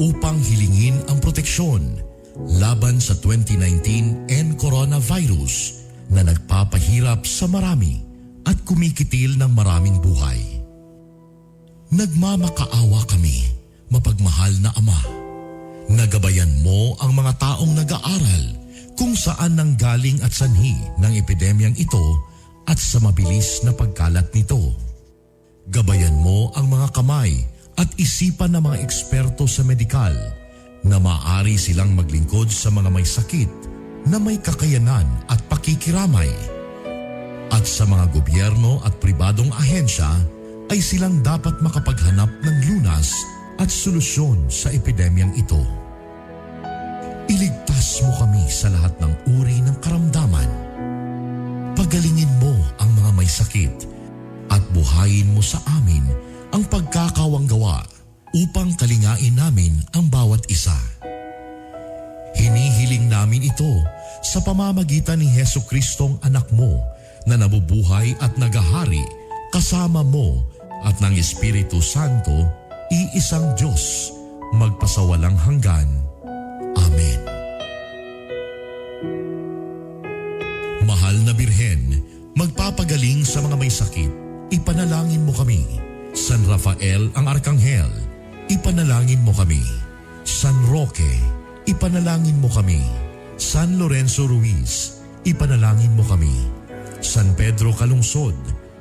upang hilingin ang proteksyon laban sa 2019 and coronavirus na nagpapahirap sa marami at kumikitil ng maraming buhay. Nagmamakaawa kami, mapagmahal na Ama. Nagabayan mo ang mga taong nag-aaral kung saan nanggaling at sanhi ng epidemyang ito at sa mabilis na pagkalat nito. Gabayan mo ang mga kamay at isipan ng mga eksperto sa medikal na maaari silang maglingkod sa mga may sakit na may kakayanan at pakikiramay. At sa mga gobyerno at pribadong ahensya ay silang dapat makapaghanap ng lunas at solusyon sa epidemyang ito. Iligtas mo kami sa lahat ng uri ng karamdaman. Pagalingin mo ang mga may sakit at buhayin mo sa amin ang pagkakawanggawa upang kalingain namin ang bawat isa. Hinihiling namin ito sa pamamagitan ni Hesukριστong anak mo na nabubuhay at nagahari kasama mo at ng Espiritu Santo, iisang Diyos, magpasawalang hanggan. Amen. Mahal na Birhen, magpapagaling sa mga may sakit, ipanalangin mo kami. San Rafael ang Arkanghel, ipanalangin mo kami. San Roque, ipanalangin mo kami. San Lorenzo Ruiz, ipanalangin mo kami. San Pedro Calungsod,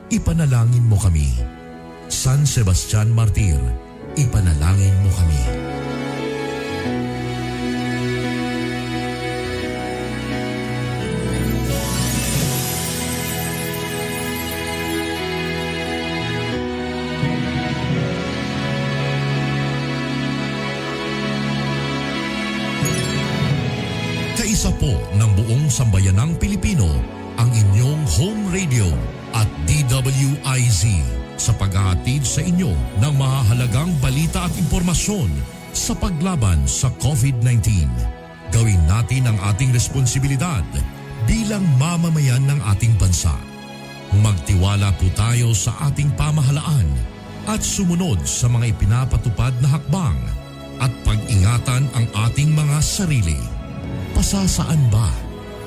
ipanalangin mo kami. San Sebastian Martir, ipanalangin mo kami. Kaisa po ng buong sambayanang Pilipino ang inyong home radio at DWIZ sa paghahatid sa inyo ng mahahalagang balita at impormasyon sa paglaban sa COVID-19. Gawin natin ang ating responsibilidad bilang mamamayan ng ating bansa. Magtiwala po tayo sa ating pamahalaan at sumunod sa mga ipinapatupad na hakbang at pag-ingatan ang ating mga sarili. Pasasaan ba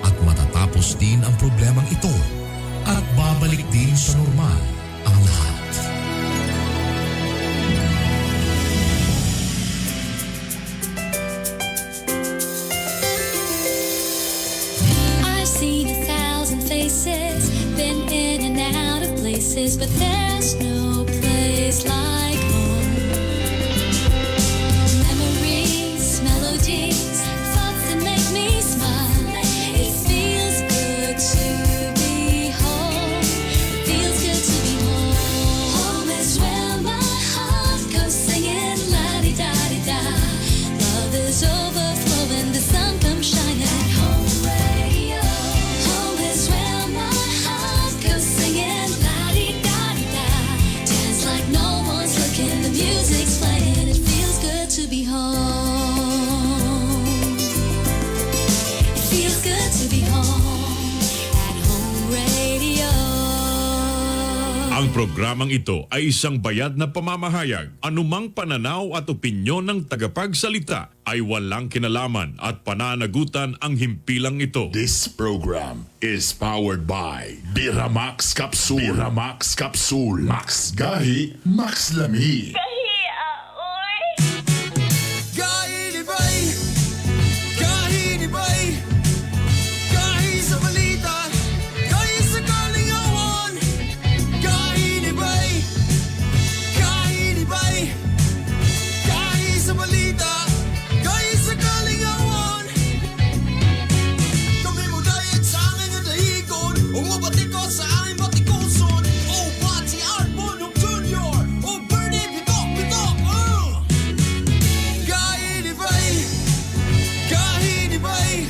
at matatapos din ang problemang ito at babalik din sa normal ang lahat? I've seen 1,000 faces, been in and out of places, but there's no place like home. Memories, melodies, thoughts that make me smile. It feels good to be home. It feels good to be home. Home is where my heart goes singing la-di-da-di-da. Love is overflowing, the sun comes shining. Home radio. Home is where my heart goes singing la-di-da-di-da. Dance like no one's looking, the music's playing. It feels good to be home. It feels good to be home at Home Radio. Ang programang ito ay isang bayad na pamamahayag. Anumang pananaw at opinyon ng tagapagsalita ay walang kinalaman at pananagutan ang himpilang ito. This program is powered by Biramax Capsule. Biramax Capsule. Max Gahi, Max Lami. Gahi ni bay, gahi ni bay, gahi sa balita, gahi sa kalingawan. Gahi ni bay, gahi ni bay, gahi sa balita, gahi sa kalingawan. Kami mo dayag sa aking nadahigon, umabati ko sa aking batikuson. Oh, Bati Arbonong Jr. Oh, Bernie Pitok Pitok. Gahi ni bay, gahi ni bay,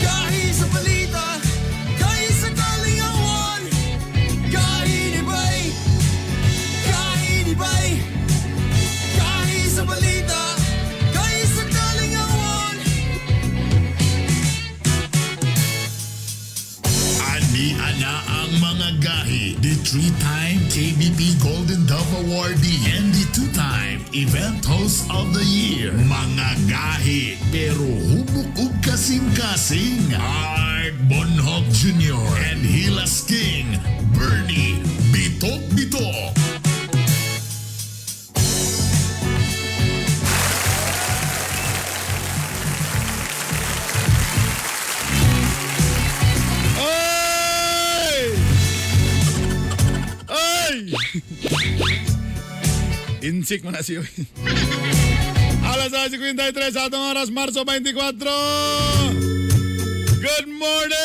gahi sa balita, gahi sa kalingawan. Gahi ni bay, gahi ni bay, gahi sa balita, gahi sa kalingawan. Ani ana ang mga gahi. The 3-time KBP Golden Dove Awardee and the 2-time Event Host of the Year. Mga gahi pero humukog kasing-kasing. Art Bonhoc Jr. and Hilas King, Bernie Bitok-Bitok. Insik mo na siya. Alas 53 sa atong oras, Marso 24. Good morning!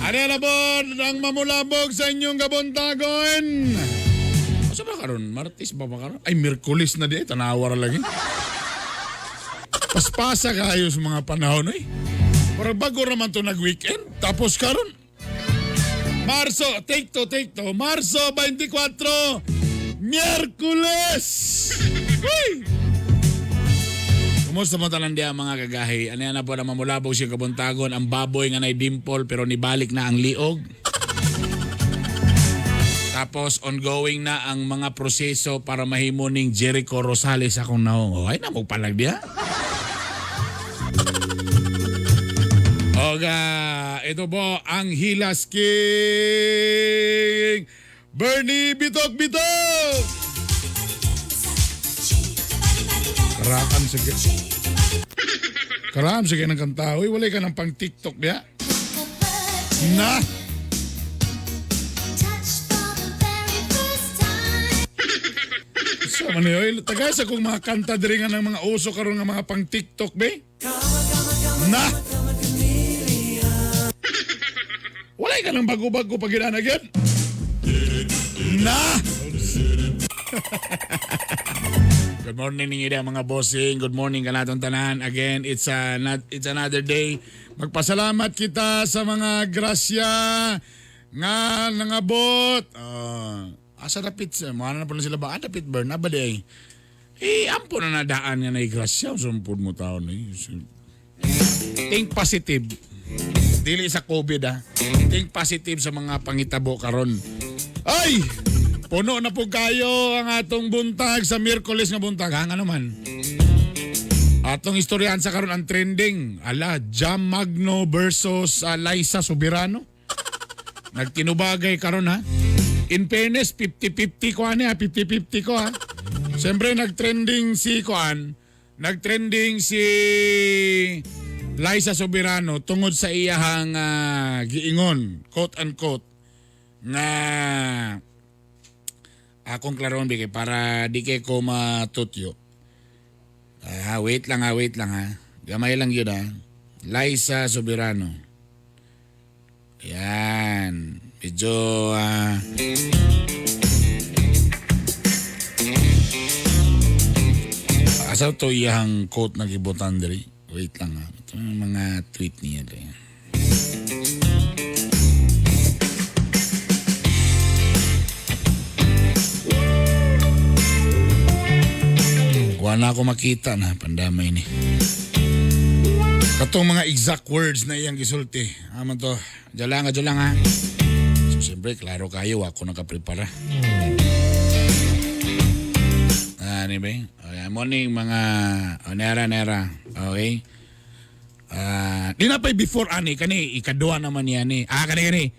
Ano na po ang mamulabog sa inyong gabuntagon? Asa ba karon? Martes ba karon? Ay, Miyerkules na di. Tanawar lagi. Paspasa kayo sa mga panahon eh. Para bago naman to nag-weekend. Tapos karon. Marso, take to. Marso 24, Miyerkules! Uy! Kumusta mo talang diya mga kagahi? Ano yan na po na mamulabog siya kabuntagon? Ang baboy nga na'y dimple pero nibalik na ang liog. Tapos ongoing na ang mga proseso para mahimo ning Jericho Rosales akong naong. Okay na mo palag diya. Oga, ito po ang Hilas King, Bernie Bitok-Bitok! Karam sige ng kanta. Uy, walay ka ng pang TikTok ya. Na! So, man yun, tagay sa kong mga kanta diri nga ng mga uso karon nga mga pang TikTok, be? Na! Walay ka ng bago-bago pag ginanagyan. Na! Good morning ninyo dia mga bossing. Good morning ka natong tanan. Again, it's another day. Magpasalamat kita sa mga grasya nga nangabot. Asa dapit sa mga na po na sila ba? Dapit ba? Nabaday. Ampo na nadaan nga na grasya. Sumpod mo taon eh. Think positive. Dili sa COVID Think positive sa mga pangitabo karon. Ay! Puno na po kayo ang atong buntag sa Miyerkules nga buntag. Nga naman. Atong istoryahan sa karon ang trending. Jam Magno versus Liza Soberano. Nagtinubagay karon In fairness, 50-50 ko 50-50 ko Siyempre nagtrending si Liza Soberano tungod sa iyahang giingon, quote-unquote, na akong klaron bigay para di kay ko matutyo. Wait lang Gamay lang yun Liza Soberano. Yan. Medyo asa to iyahang quote na gibutan diri. Wait lang Ito yung mga tweet niya. Wala ako makita na pandamay ni. Katong mga exact words na iyang gisulti. Aman to. Diyan lang So siyempre, klaro kayo. Ako nakaprepara. Ano ba? Okay, morning mga nera. Okay? Di na pa'y before kani ikadua naman yan kani.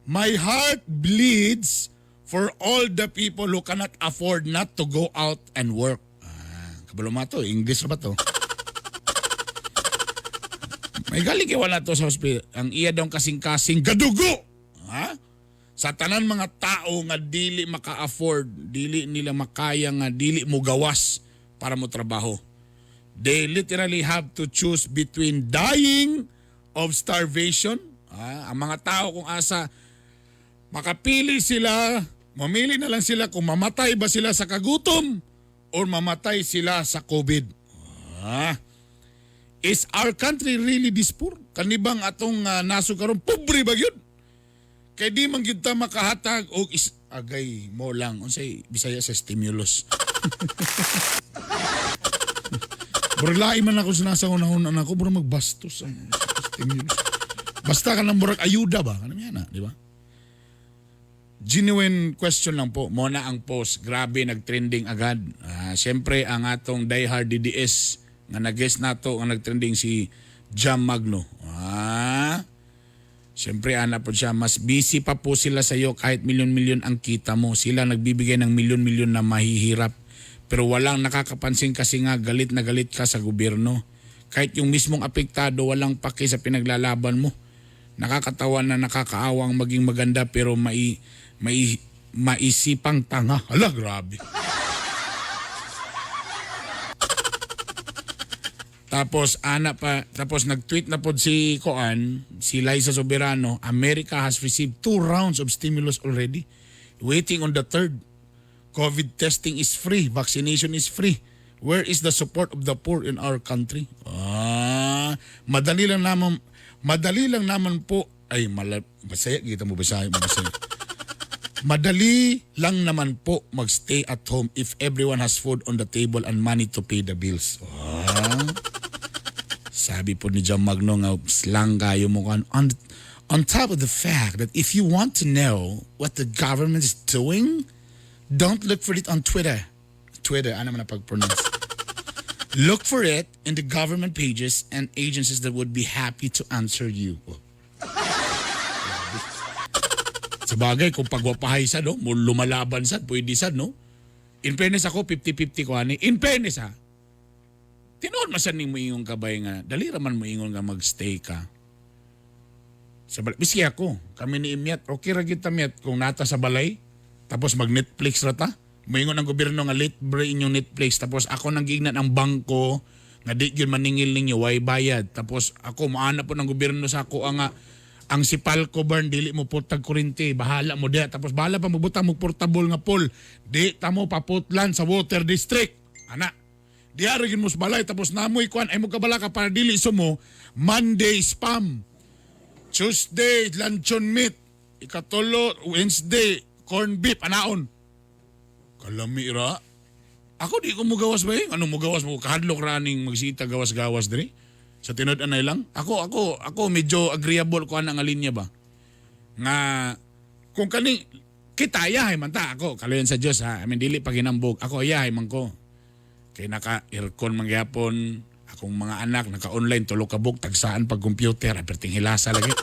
My heart bleeds for all the people who cannot afford not to go out and work. Kabalo to, English na ba to? May galing wala to sa hospital. Ang iya daw kasing-kasing gadugo. Sa tanan mga tao nga dili maka-afford, dili nila makaya nga dili mo gawas para mo trabaho. They literally have to choose between dying of starvation. Ang mga tao kung asa makapili sila, mamili na lang sila kung mamatay ba sila sa kagutom or mamatay sila sa COVID. Is our country really this poor? Kanibang atong naso karon pobre ba yun? Kay di man kita makahatag og agay mo lang unsay Bisaya sa stimulus. Bro, lain man ako sa nasa una-una ako, bro, magbastos. Basta ka ng murag ayuda ba? Ano yan di ba? Genuine question lang po. Muna ang post. Grabe, nag-trending agad. Siyempre, ang atong diehard DDS nga nag-guest nato ang nag-trending si Jam Magno. Siyempre, ana po siya. Mas busy pa po sila sa iyo kahit milyon-milyon ang kita mo. Sila nagbibigay ng milyon-milyon na mahihirap. Pero walang nakakapansin kasi nga galit na galit ka sa gobyerno. Kahit yung mismong apektado, walang paki sa pinaglalaban mo. Nakakatawa na nakakaawang maging maganda pero maisipang tanga. Hala, grabe. Tapos nag-tweet na po si Liza Soberano, America has received 2 rounds of stimulus already. Waiting on the third. COVID testing is free, vaccination is free. Where is the support of the poor in our country? Madali lang naman po. Ay, masaya kita mo Bisaya. Madali lang naman po magstay at home if everyone has food on the table and money to pay the bills. Sabi po ni Jam Magno nga slang kayo mo kan. On top of the fact that if you want to know what the government is doing, don't look for it on Twitter. Ano man na pag-pronounce. Look for it in the government pages and agencies that would be happy to answer you. Sabagay, kung pagwapahay sad, no? Lumalaban sad, pwede sad, no? In fairness ako, 50-50 ko, ani. In fairness, ha? Tinood masan ni mo ingong kabay nga, dali raman mo ingon nga magstay ka. Biski ako, kami ni Imyat, okay ra kita Myat, kung nata sa balay, tapos mag-Netflix rata, moingon ang gobyerno nga late break inyong Netflix, tapos ako nang gignat ang bangko, nga di yun maningil ninyo, way bayad. Tapos ako, maana po ng gobyerno sa ako ang Sipalco burn, dili mo putag kurente, bahala mo diya. Tapos bahala pa mabuta mo portable nga pole, di tamo paputlan sa water district. Ana, diya rin mo sa balay, tapos namoy kuan, ay mo kabala ka para dili mo, Monday spam, Tuesday luncheon meat, ikatulo, Wednesday, corn beef, anaon. Kalamira. Ako di ko mugawas ba eh? Ano mugawas mo? Kahadlok raning magsita gawas-gawas diri. Sa tinod anay lang. Ako medyo agreeable ko anang linya ba. Nga kung kani kita yahay man ta ako. Kalayan sa Dios ha. I mean dili pa ginambog. Ako yahay man ko. Kay naka-aircon mangyapon. Akong mga anak naka-online tulo ka buk tagsaan pag computer aperting hilasa lagi.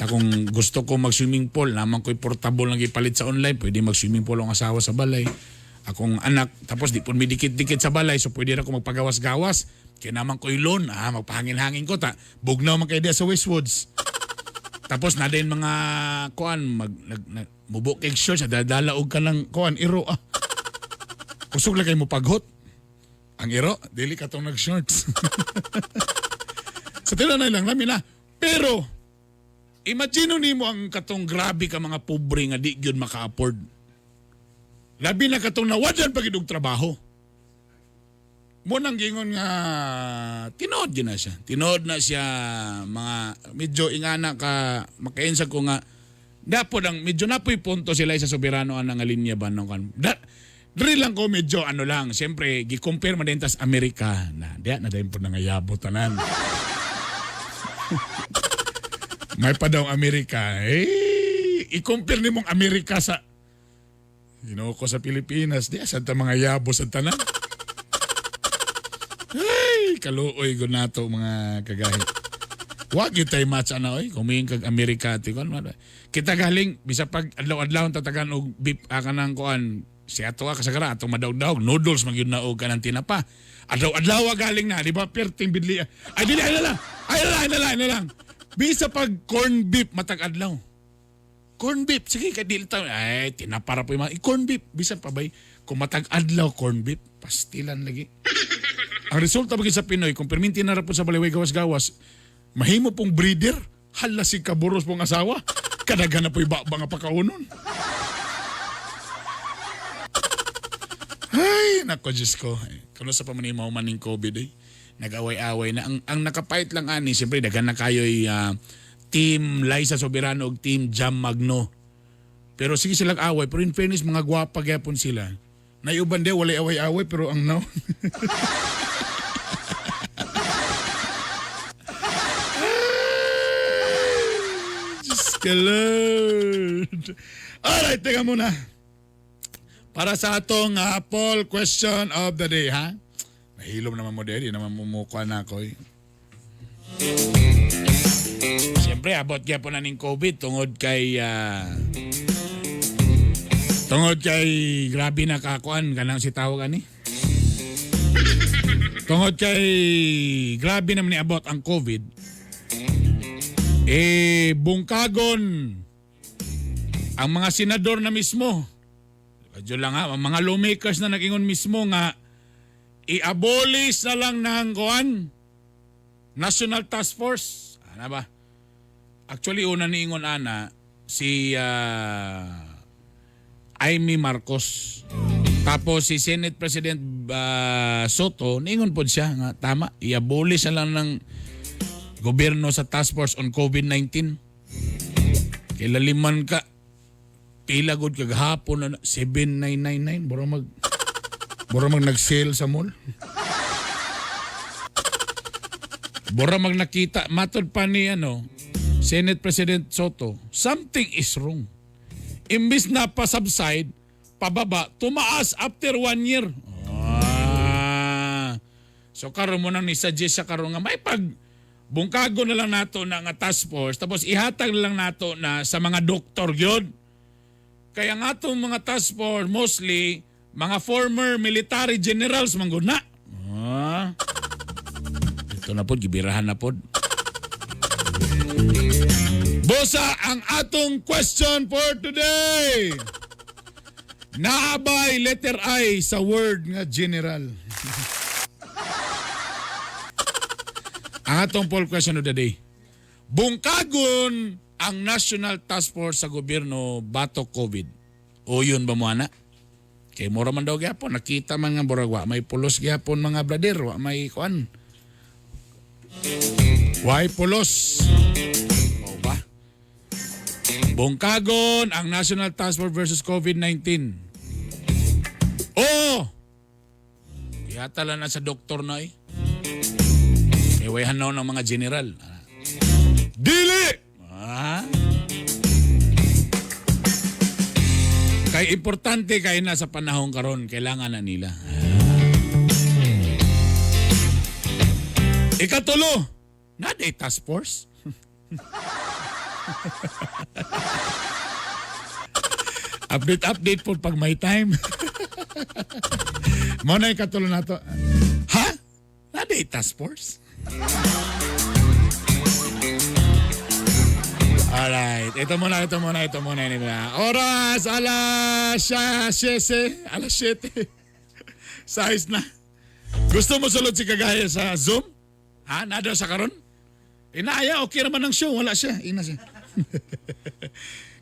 Kung gusto ko mag-swimming pool, naman ko'y portable lang ipalit sa online, pwede mag-swimming pool ang asawa sa balay. Akong anak, tapos di po may dikit-dikit sa balay, so pwede na ko magpagawas-gawas. Kaya naman ko'y loan, magpahangin-hangin ko, bugnaw man kayo diya sa Westwoods. Tapos na din mga, mubok keg shorts, dadalaog ka ng, iro, Kusog lang kayo mo paghot. Ang iro, dili ka tong nag-shorts. Sa tinanay lang namin na, pero, imagine nimo ang katong grabe ka mga pobre nga di gyud maka-afford. Labi na katong nawadyan pagidog trabaho. Mo nang gingon nga tinood gyud na siya. Tinood na siya mga medyo ingana ka makainsa ko nga dapo lang medyo napoy punto sila sa Soberano anang linya ba no kan. Diri lang ko medyo ano lang, siyempre gi-compare man din tas Amerika na diya na dayon po nangayabo tanan. May pa daw Amerika. I-compare ni mong Amerika sa ko sa Pilipinas. Di asan ta mga yabo sa tanan. Ay, kaluoy ko na to mga kagahi. Wag yun tayo match kumingin kag Amerika. Kita galing, bisa pag adlaw-adlaw tatagan og beef kanang kuan. Si ato kasagara, atong madaw-daw. Noodles magyud na og kanang tinapa. Adlaw-adlaw galing na. Di ba? Perting bidli. Ay, dili, ay na lang. Bisa pag corn beef matag adlaw. Corn beef, sige kay dili ta. Ay, tinapara po yung mga corn beef. Bisa pa bay kung matag adlaw corn beef, pastilan lagi. Ang resulta bagay sa Pinoy, kung perminti na ra po sa baliway gawas-gawas, mahimo pong breeder, hala si kaburos pong asawa. Kadaghan na po yung mga pakaunon. Ay, nako Diyos ko. Kano sa pamanimaw maning COVID eh. Nag-away-away na. Ang nakapait lang ani, siyempre daghan na kayo'y Team Liza Soberano o Team Jam Magno. Pero sige silang away, pero in fairness, mga gwapa gyapon sila. Naiuban de, walay away-away, pero ang now. ka, Lord. Alright, teka muna. Para sa atong poll question of the day, ha? Nahilom naman mo din, di naman mumukha na ako eh. Siyempre, abot kaya po na ning COVID tungod kay grabe na kakuan kanang si tawag ani. Tungod kay grabe naman ni abot ang COVID. Bungkagon ang mga senador na mismo. Radyo lang ha, ang mga lawmakers na nag-ingon mismo nga i-abolish na lang ng kuan National Task Force. Ano ba? Actually, una niingon ana si Amy Marcos. Tapos si Senate President Soto, niingon po siya nga tama, i-abolish na lang ng gobyerno sa Task Force on COVID-19. Kilaliman ka, pila gud kag hapon na 7999, bura mag nag-sale sa mall. Bura mag nakita, matod pa ni Senate President Soto, something is wrong. Imbis na pa-subside, pababa, tumaas after 1 year. So karon mo nang ni-suggest siya karon nga may bungkago na lang nato na nga task force, tapos ihatag na lang nato na sa mga doktor gyud. Kaya nga itong mga task force, mostly, mga former military generals manggod na. Ito na po, gibirahan na po. Bosa, ang atong question for today. Naabay letter I sa word nga general. Ang atong poll question of the day. Bungkagon ang National Task Force sa gobyerno batok COVID. O yun ba mo ana? Kay mura man daw gyapon, nakita man nga buragwa, may pulos gyapon mga brother, wa may kuan. Why pulos? O ba? Bungkagon ang National Task Force versus COVID-19. Oh! Ihatala na sa doktor na eh. Iwayhan na ng mga general. Dili! Kay importante kay na sa panahon karon, kailangan na nila. Ikatulo, na day task force. Update po pag may time. Mo na ikatulo na to. Ha? Na day task force? Alright, ito muna. Oras, alas 7. Size na. Gusto mo sulod si Kagaya sa Zoom? Ha? Nado sa karon? Inaaya, okay naman ang show. Wala siya. Ina siya.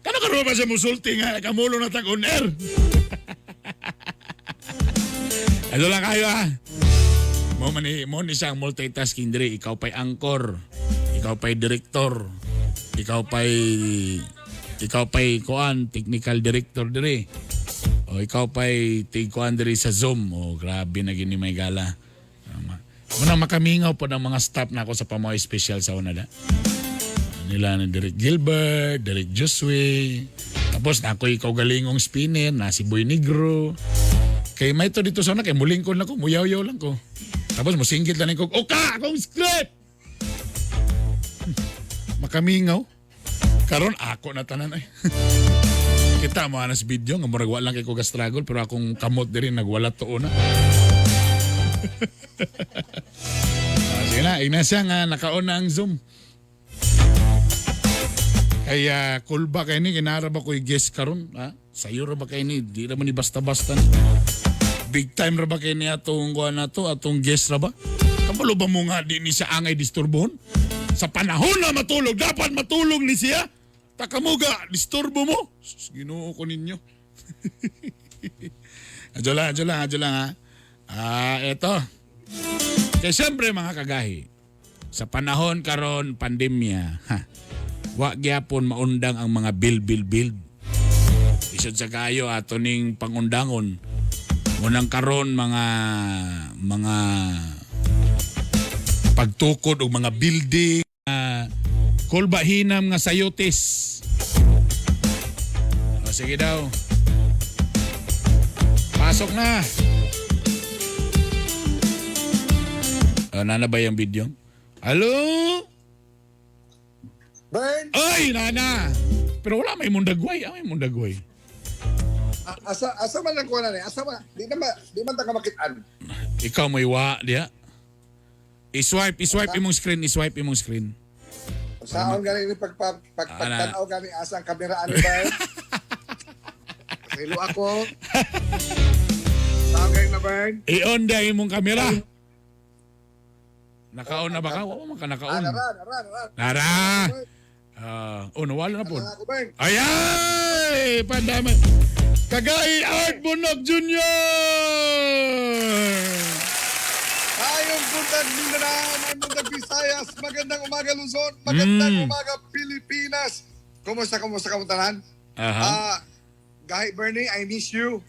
Kano karoon ba siya musulti nga? Kamulo na tag on air. Ito lang kayo ha. Mo ni siyang multitasking diri. Ikaw pa'y anchor. Ikaw pa'y director. Ikaw pa'y kuan, technical director diri. O ikaw pa'y kuan diri sa Zoom. O grabe na gini may gala. Muna makamingaw po ng mga staff na ako sa Pamoy Special sa una da. Nila na Derek Gilbert, Derek Josue. Tapos na ako ikaw galingong spinner, na si Boy Negro. Kay may to dito sa una, kay mulingkon lang ko, muyaw-yaw lang ko. Tapos musingkit lang ko, oka, akong script! Makamingaw. Karon ako na tanan ay. Kita mo anas video nga murag wala lang kay ko ga struggle pero akong kamot diri nagwala to una. Sige na, ina siya nga nakaon na ang Zoom. Kaya cool ba kay ni kinara ba ko i-guess karon, ha? Sayo ra ba kay ni di ra man ni basta-basta. Big time ra ba kay ni atong kuan nato, atong guest ra ba? Kabalo ba mo nga di ni siya angay disturbohon? Sa panahon na matulog, dapat matulog ni siya. Takamuga, disturbo mo. Ginoo ko ninyo. Adyo lang ha. Eto. Kaya siyempre mga kagahi, sa panahon karon pandemya, wa gyapon maundang ang mga build. Isod sa kayo ato ning pangundangon. Munang karon mga pagtukod og mga building, kulba hinam nga sayotes. sige daw. Pasok na. Nana ba yung video? Hello? Bern, Ay, Nana! Pero wala may mundagway. May mundagway. asa man lang ko na ni? Asa man? Di man ta ka makitaan. Ikaw may wa diya. I-swipe imong screen. Saan gani ni pagtanaw gani asa ang kamera ani Bern? Hilo ako. Saan gani na Bern? I-on da imong kamera. Naka-on na ba ka? Wala man ka naka-on. Nara! Nawala na po. Ako Bern. Ay! Pandama. Kagay Art Bunog Jr. Ayong buntag Mindanao, may buntag Visayas, magandang umaga Luzon, magandang umaga Pilipinas. Kumusta ka tanan? Gahi Bernie, I miss you.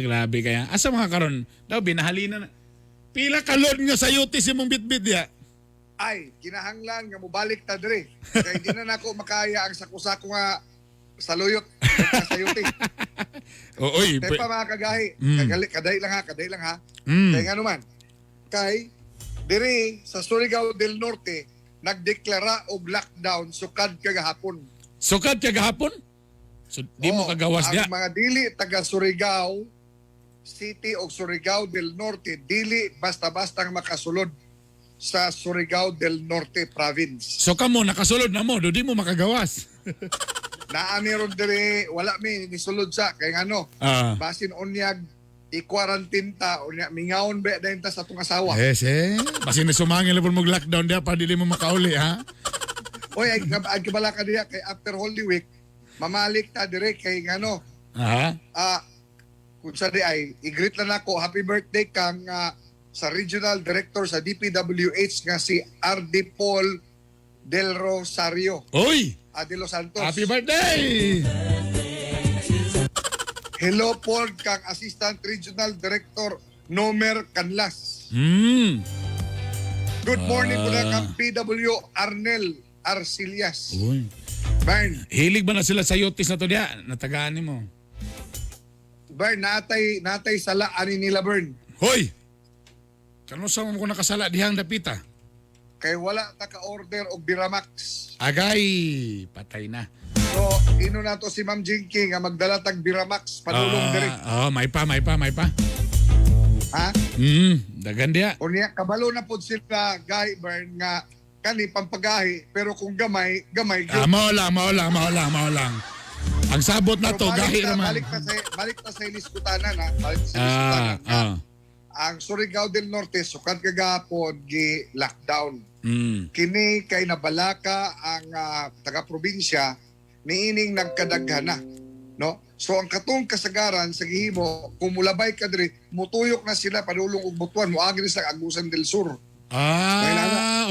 Grabe kaya. Asa mga karon? Daw binahalinan na. Pila kalod nga sa yuti si mong bitbit ya. Ay, kinahanglan nga mobalik ta dire. Kaya di na nako makaya ang sako-sako nga saluyot sa yuti. Oy. Kaya pa mga kagahi, kaday lang ha. Kaya nga naman, kay dire sa Surigao del Norte, nagdeklara og lockdown sukad kagahapon. Sukad kagahapon? So, di mo kagawas Ang niya? mga dili taga Surigao City o Surigao del Norte, dili basta-bastang makasulod sa Surigao del Norte province. So kamo, nakasulod na mo, do di mo makagawas. Naami ron dire, wala mi nisulod sa kay ngano. Basin onyag i-quarantine ta unya mingaon ba dayon ta sa atong asawa. Yes, Basin na sumangin lang mo lockdown diya pa dili mo makauli, ha? Oy, ang kibala ka diya kay after Holy Week, mamalik ta dire kay ngano. Kung sa di ay i-greet lang ako, happy birthday kang sa regional director sa DPWH nga si RD Paul Del Rosario. Oy! De Los Santos. Happy birthday! Hello Paul kang Assistant Regional Director Nomer Canlas. Good morning po na kang PW Arnel Arcilias. Uy. Bern, Hilig ba na sila sa yotis na to diya? Natagaan mo. Bern, natay sala ani nila Bern. Hoy! Kano sa mo ko nakasala dihang dapita? Kay wala ta ka-order og Biramax. Agay! Patay na. So, ino na to si Ma'am Jinky nga magdala tag Biramax padulong diri. May pa. Ha? Dagan diya. Unya kabalo na pud sila Guy Bern nga kani pampagahi pero kung gamay gyud. Mao lang. Ang sabot na to, gahi naman. Balik ta sa Iliskutanan ha. Balik sa Iliskutanan. Ang Surigao del Norte sukad kagahapon gi lockdown. Kini kay nabalaka ang taga-probinsya niining nagkadaghana, no? So ang katong kasagaran sa gihimo kung mulabay ka diri mutuyok na sila padulong og Butuan moagi sa Agusan del Sur.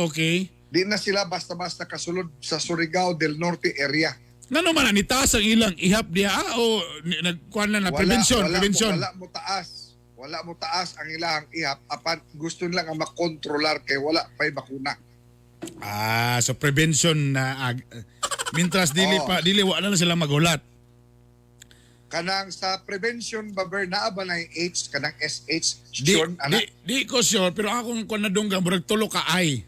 Okay. Di na sila basta-basta kasulod sa Surigao del Norte area. Ngano man nitaas ang ilang ihap diya o nagkuan na prevention. Wala mo taas ang ilang ihap apan gusto nilang ang makontrolar kay wala pay bakuna. So prevention na mintras dili wala na sila magulat. Kanang sa prevention ba naa ba na H kanang SH Di ko sure pero akong kun nadunggan murag tulo ka ay.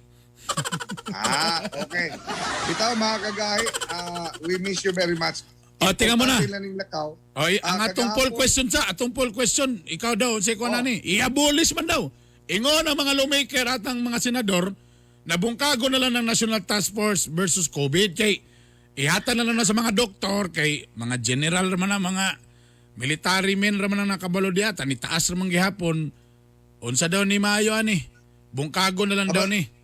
Okay. Bitaw mga kagahi, we miss you very much. Tingnan mo na. Lakaw. Ang atong poll question, ikaw daw, si ko na ni, i-abolish man daw. Ingon ang mga lawmaker at ang mga senador, nabungkago na lang ng National Task Force versus COVID, kay ihatan na lang sa mga doktor, kay mga general naman na mga military men naman na nakabalo diya, ni taas naman gihapon, unsa daw ni Mayo ani, bungkago na lang daw ni.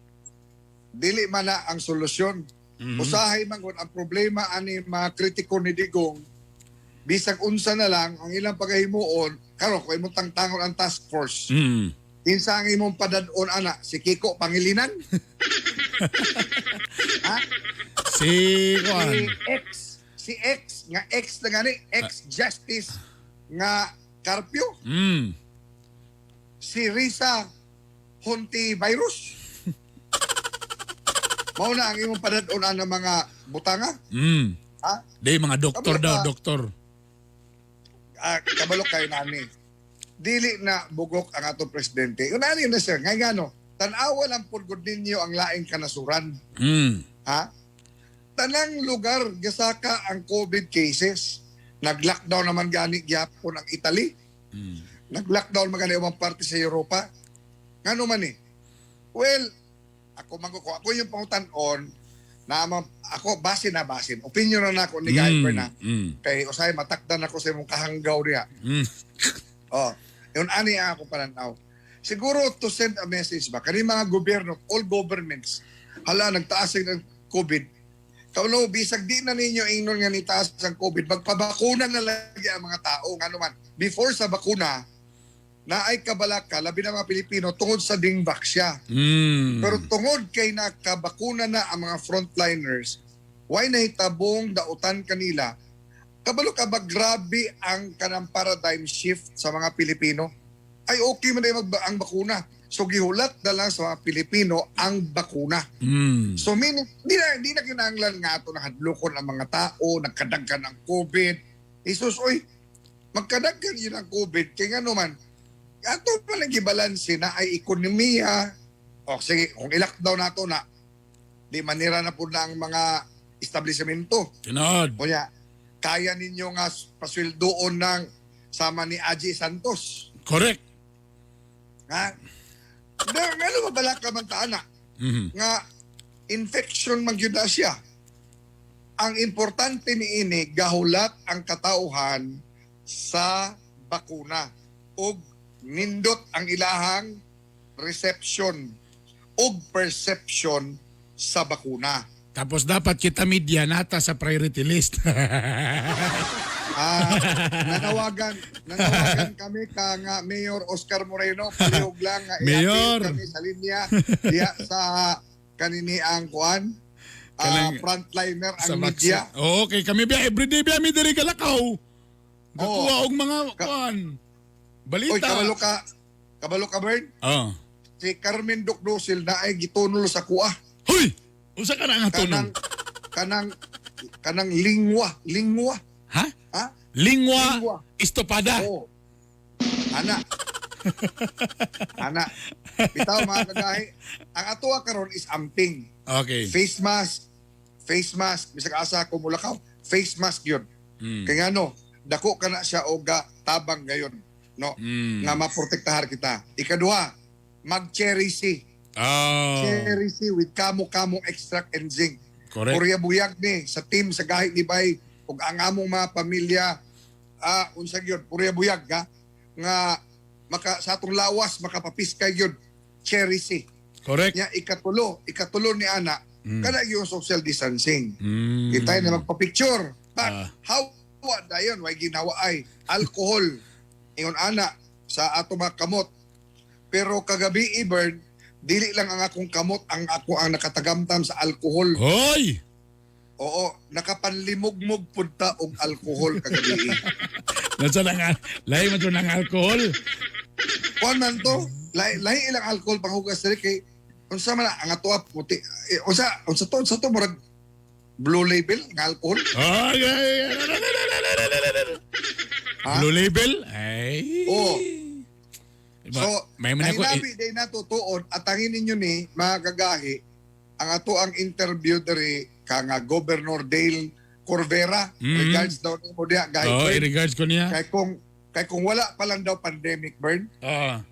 Dili man na ang solusyon. Usahay man ang problema ani mga kritiko ni Digong bisag unsa na lang ang ilang pagahimuon karon kay mo tangtangon ang task force. Kinsa ang imong padad-on ana si Kiko Pangilinan? Ha? Si X nga ex na gani ex justice nga Carpio. Si Risa Honti Virus. Mao na ang imong padad-on ng mga butanga? Di mga doktor daw, doktor. kabalo kay nani. Dili na bugok ang atong presidente. Yun ani na sir, ngay ngano, tan-awa lang pud gud ninyo ang laing kanasuran. Ha? Tanang lugar gasaka ang COVID cases. Nag-lockdown naman gani gyapon ang Italy. Nag-lockdown man gani ang parte sa Europa. Ngano man eh? Well, ako yung pangutan-on na ako basin. Opinion na ako ni Guy na. Kay usay matakdan ako sa imong kahanggaw niya. Yun ani ako pananaw. Siguro to send a message ba kani mga gobyerno, all governments, hala nagtaas ng COVID. Kauno bisag di na ninyo ingnon nga nitaas ang COVID, magpabakuna na lagi ang mga tao ngano man. Before sa bakuna, na ay kabalaka, labi ng mga Pilipino, tungod sa dingback siya. Pero tungod kay nakabakuna na ang mga frontliners, why nahitabong dautan kanila, kabalo ka ba grabe ang kanang paradigm shift sa mga Pilipino? Ay okay man na ang bakuna. So gihulat na lang sa mga Pilipino ang bakuna. So meaning, di na kinahanglan nga ito na hadlokon ang mga tao, nagkadagkan ng COVID. Isus, oy, magkadagkan yun ang COVID. Kaya nga naman, ato palang gibalansin na ay ekonomiya. O sige, kung i-lockdown nato na, di manira na po na ang mga establishmento. Tinod. Kunya, kaya ninyo nga pasweldoon ng sama ni Aji Santos. Correct. Ha? Nga lumabala ka man taana. Nga infection man yun na siya. Ang importante ni ini, gahulat ang katauhan sa bakuna. O nindot ang ilahang reception o perception sa bakuna. Tapos dapat kita media nata sa priority list. Nanawagan kami kang Mayor Oscar Moreno, palihog lang nga Mayor. kami sa linya diya sa kanini ang kuan frontliner ang media. Oo, okay kami biya everyday biya mi diri kalakaw. Gakuha og mga kuan. Balita. Oy, kabalo ka Bern? Si Carmen Docdosil na ay gitunol sa kuha. Hoy! Usa ka na nga tunong? Kanang lingwa. Ha? Ha? Lingwa estopada. Oo. Ana. Bitaw mga kagahi. Ang atuwa karon is amping. Okay. Face mask. Bisag asa ko mulakaw. Face mask yun. Kaya no, dako ka na siya o tabang gayon. No? Nga maprotektahar kita. Ikaduha, mag-cherry C. Cherry C with kamo-kamong extract and zinc. Correct. Purya buyag ni sa team sa gahit ni Bay ug ang among mga pamilya unsa gyud purya buyag nga sa atong lawas makapapiskay gyud cherry C. Correct. Nya ikatulo ni ana kana yung social distancing. Kita na magpa-picture. But how dayon way ginawa ay alcohol ingon ana sa ato mga kamot. Pero kagabi Ibern, dili lang ang akong kamot ang nakatagamtam sa alcohol. Hoy! Oo, nakapanlimugmog punta og alcohol kagabi. Nasa nga, lahi man ito ng alcohol. Kuan man to, lahi ilang alcohol panghugas diri kay unsa man ang ato puti. Unsa to murag blue label nga alcohol. Blue label? Ay. Oo. So, may man ako nahinabi day natutuon at tangin ninyo ni mga kagahi ang ato ang interview diri kang Governor Dale Corvera regards daw nimo diha guys. Oh, regards ko niya. Kay kung wala pa lang daw pandemic burn.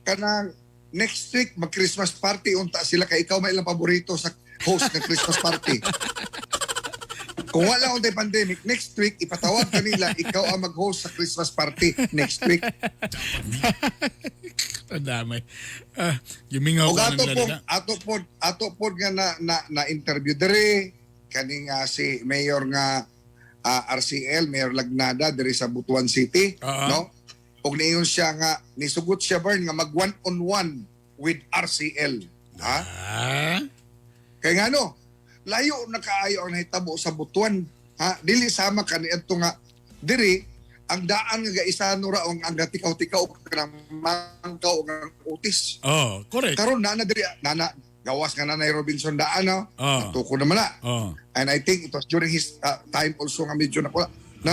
Kanang next week mag Christmas party unta sila kay ikaw may ilang paborito sa host ng Christmas party. Kung wala untay pandemic, next week ipatawag kanila ikaw ang mag-host sa Christmas party next week. Damay. Gimingaw o ko ng ato po nga na interview diri kaning si Mayor nga RCL, Mayor Lagnada diri sa Butuan City, no? Og niingon siya nga nisugot siya Bern nga mag one-on-one with RCL. Ha? Kaya nga no, layo na kaayo ang nahitabo sa Butuan. Ha? Dili sama kaniadto nga diri ang daan nga isano ra ang gatikaw-tikaw kanang mangkaw ang utis. Oh, correct. Karon na diri gawas nga Nanay Robinson daan no. Tuko naman na. And I think it was during his time also nga medyo na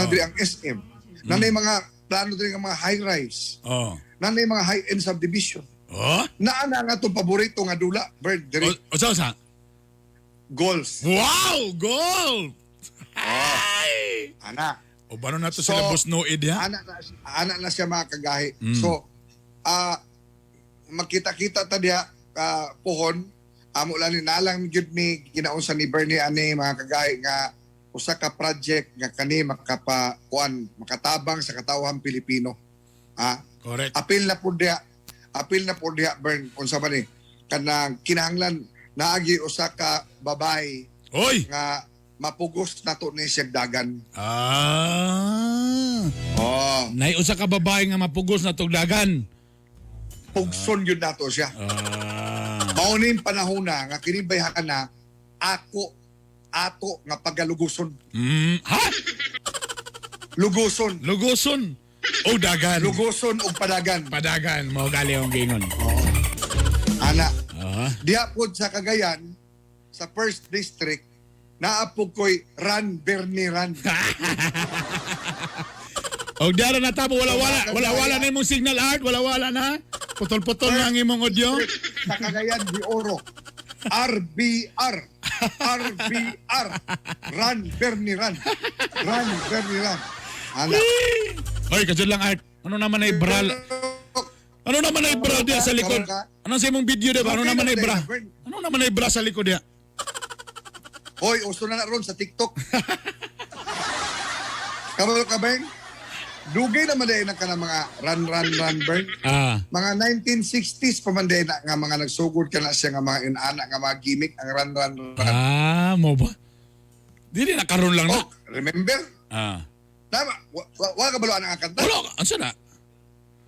diri ang SM. Nanay mga plano din nga mga high-rise. Oh. Na may mga high-end subdivision. Oh? Naana nga itong paborito nga dula, Bird, diri, Sa? golf. Wow! Gold! Ay! Ana. O ba na to So, sila Boss Noid ha? Ana na siya mga kagahi. So, makita-kita ta diha pohon, amo lang ni nalang gyud mi ginaunsa ni Bernie ani mga kagahi nga usa ka project nga kani makatabang sa katawhan Pilipino. Correct. Apil na po diha Bern unsa man ni kanang kinahanglan naagi usa ka babay Oy! nga mapugos nato ni siyang dagan. Oh. Nay usa ka babae nga mapugos na tugdagan. Pugson yun nato siya. Maunin panahon na nga kinibayhan na ato nga pagaluguson. Ha? Luguson. Luguson. O dagan. Luguson o padagan. Padagan. Mao gali ang gingon. Ana. Ah. Diha po sa Cagayan, sa 1st District, naapog ko'y Run, Bernie, Run. O diara na tabo wala na imong signal art, wala na. Putol-putol na ang imong audio. Sa Cagayan de Oro. RBR. RBR. Run, Bernie, Run. Run, Bernie, Run. Ana. Oy, kadyo lang art. Ano naman ay bral? Ano naman ay bra diya sa likod? Ano sa imong video diba? Ano naman ay bra? Ano naman ay bra sa likod diya? Hoy, uso na ron sa TikTok. Kabalo ka, Beng? Dugay naman din ka ng mga run, Beng. Mga 1960s pa man din na nga mga nagsugod ka na siya nga mga inana, nga mga gimmick, ang run. Mo ba? Dili na karon lang na. Oh, remember? Tama, wala ka baluan ang kanta? Wala, ansa na?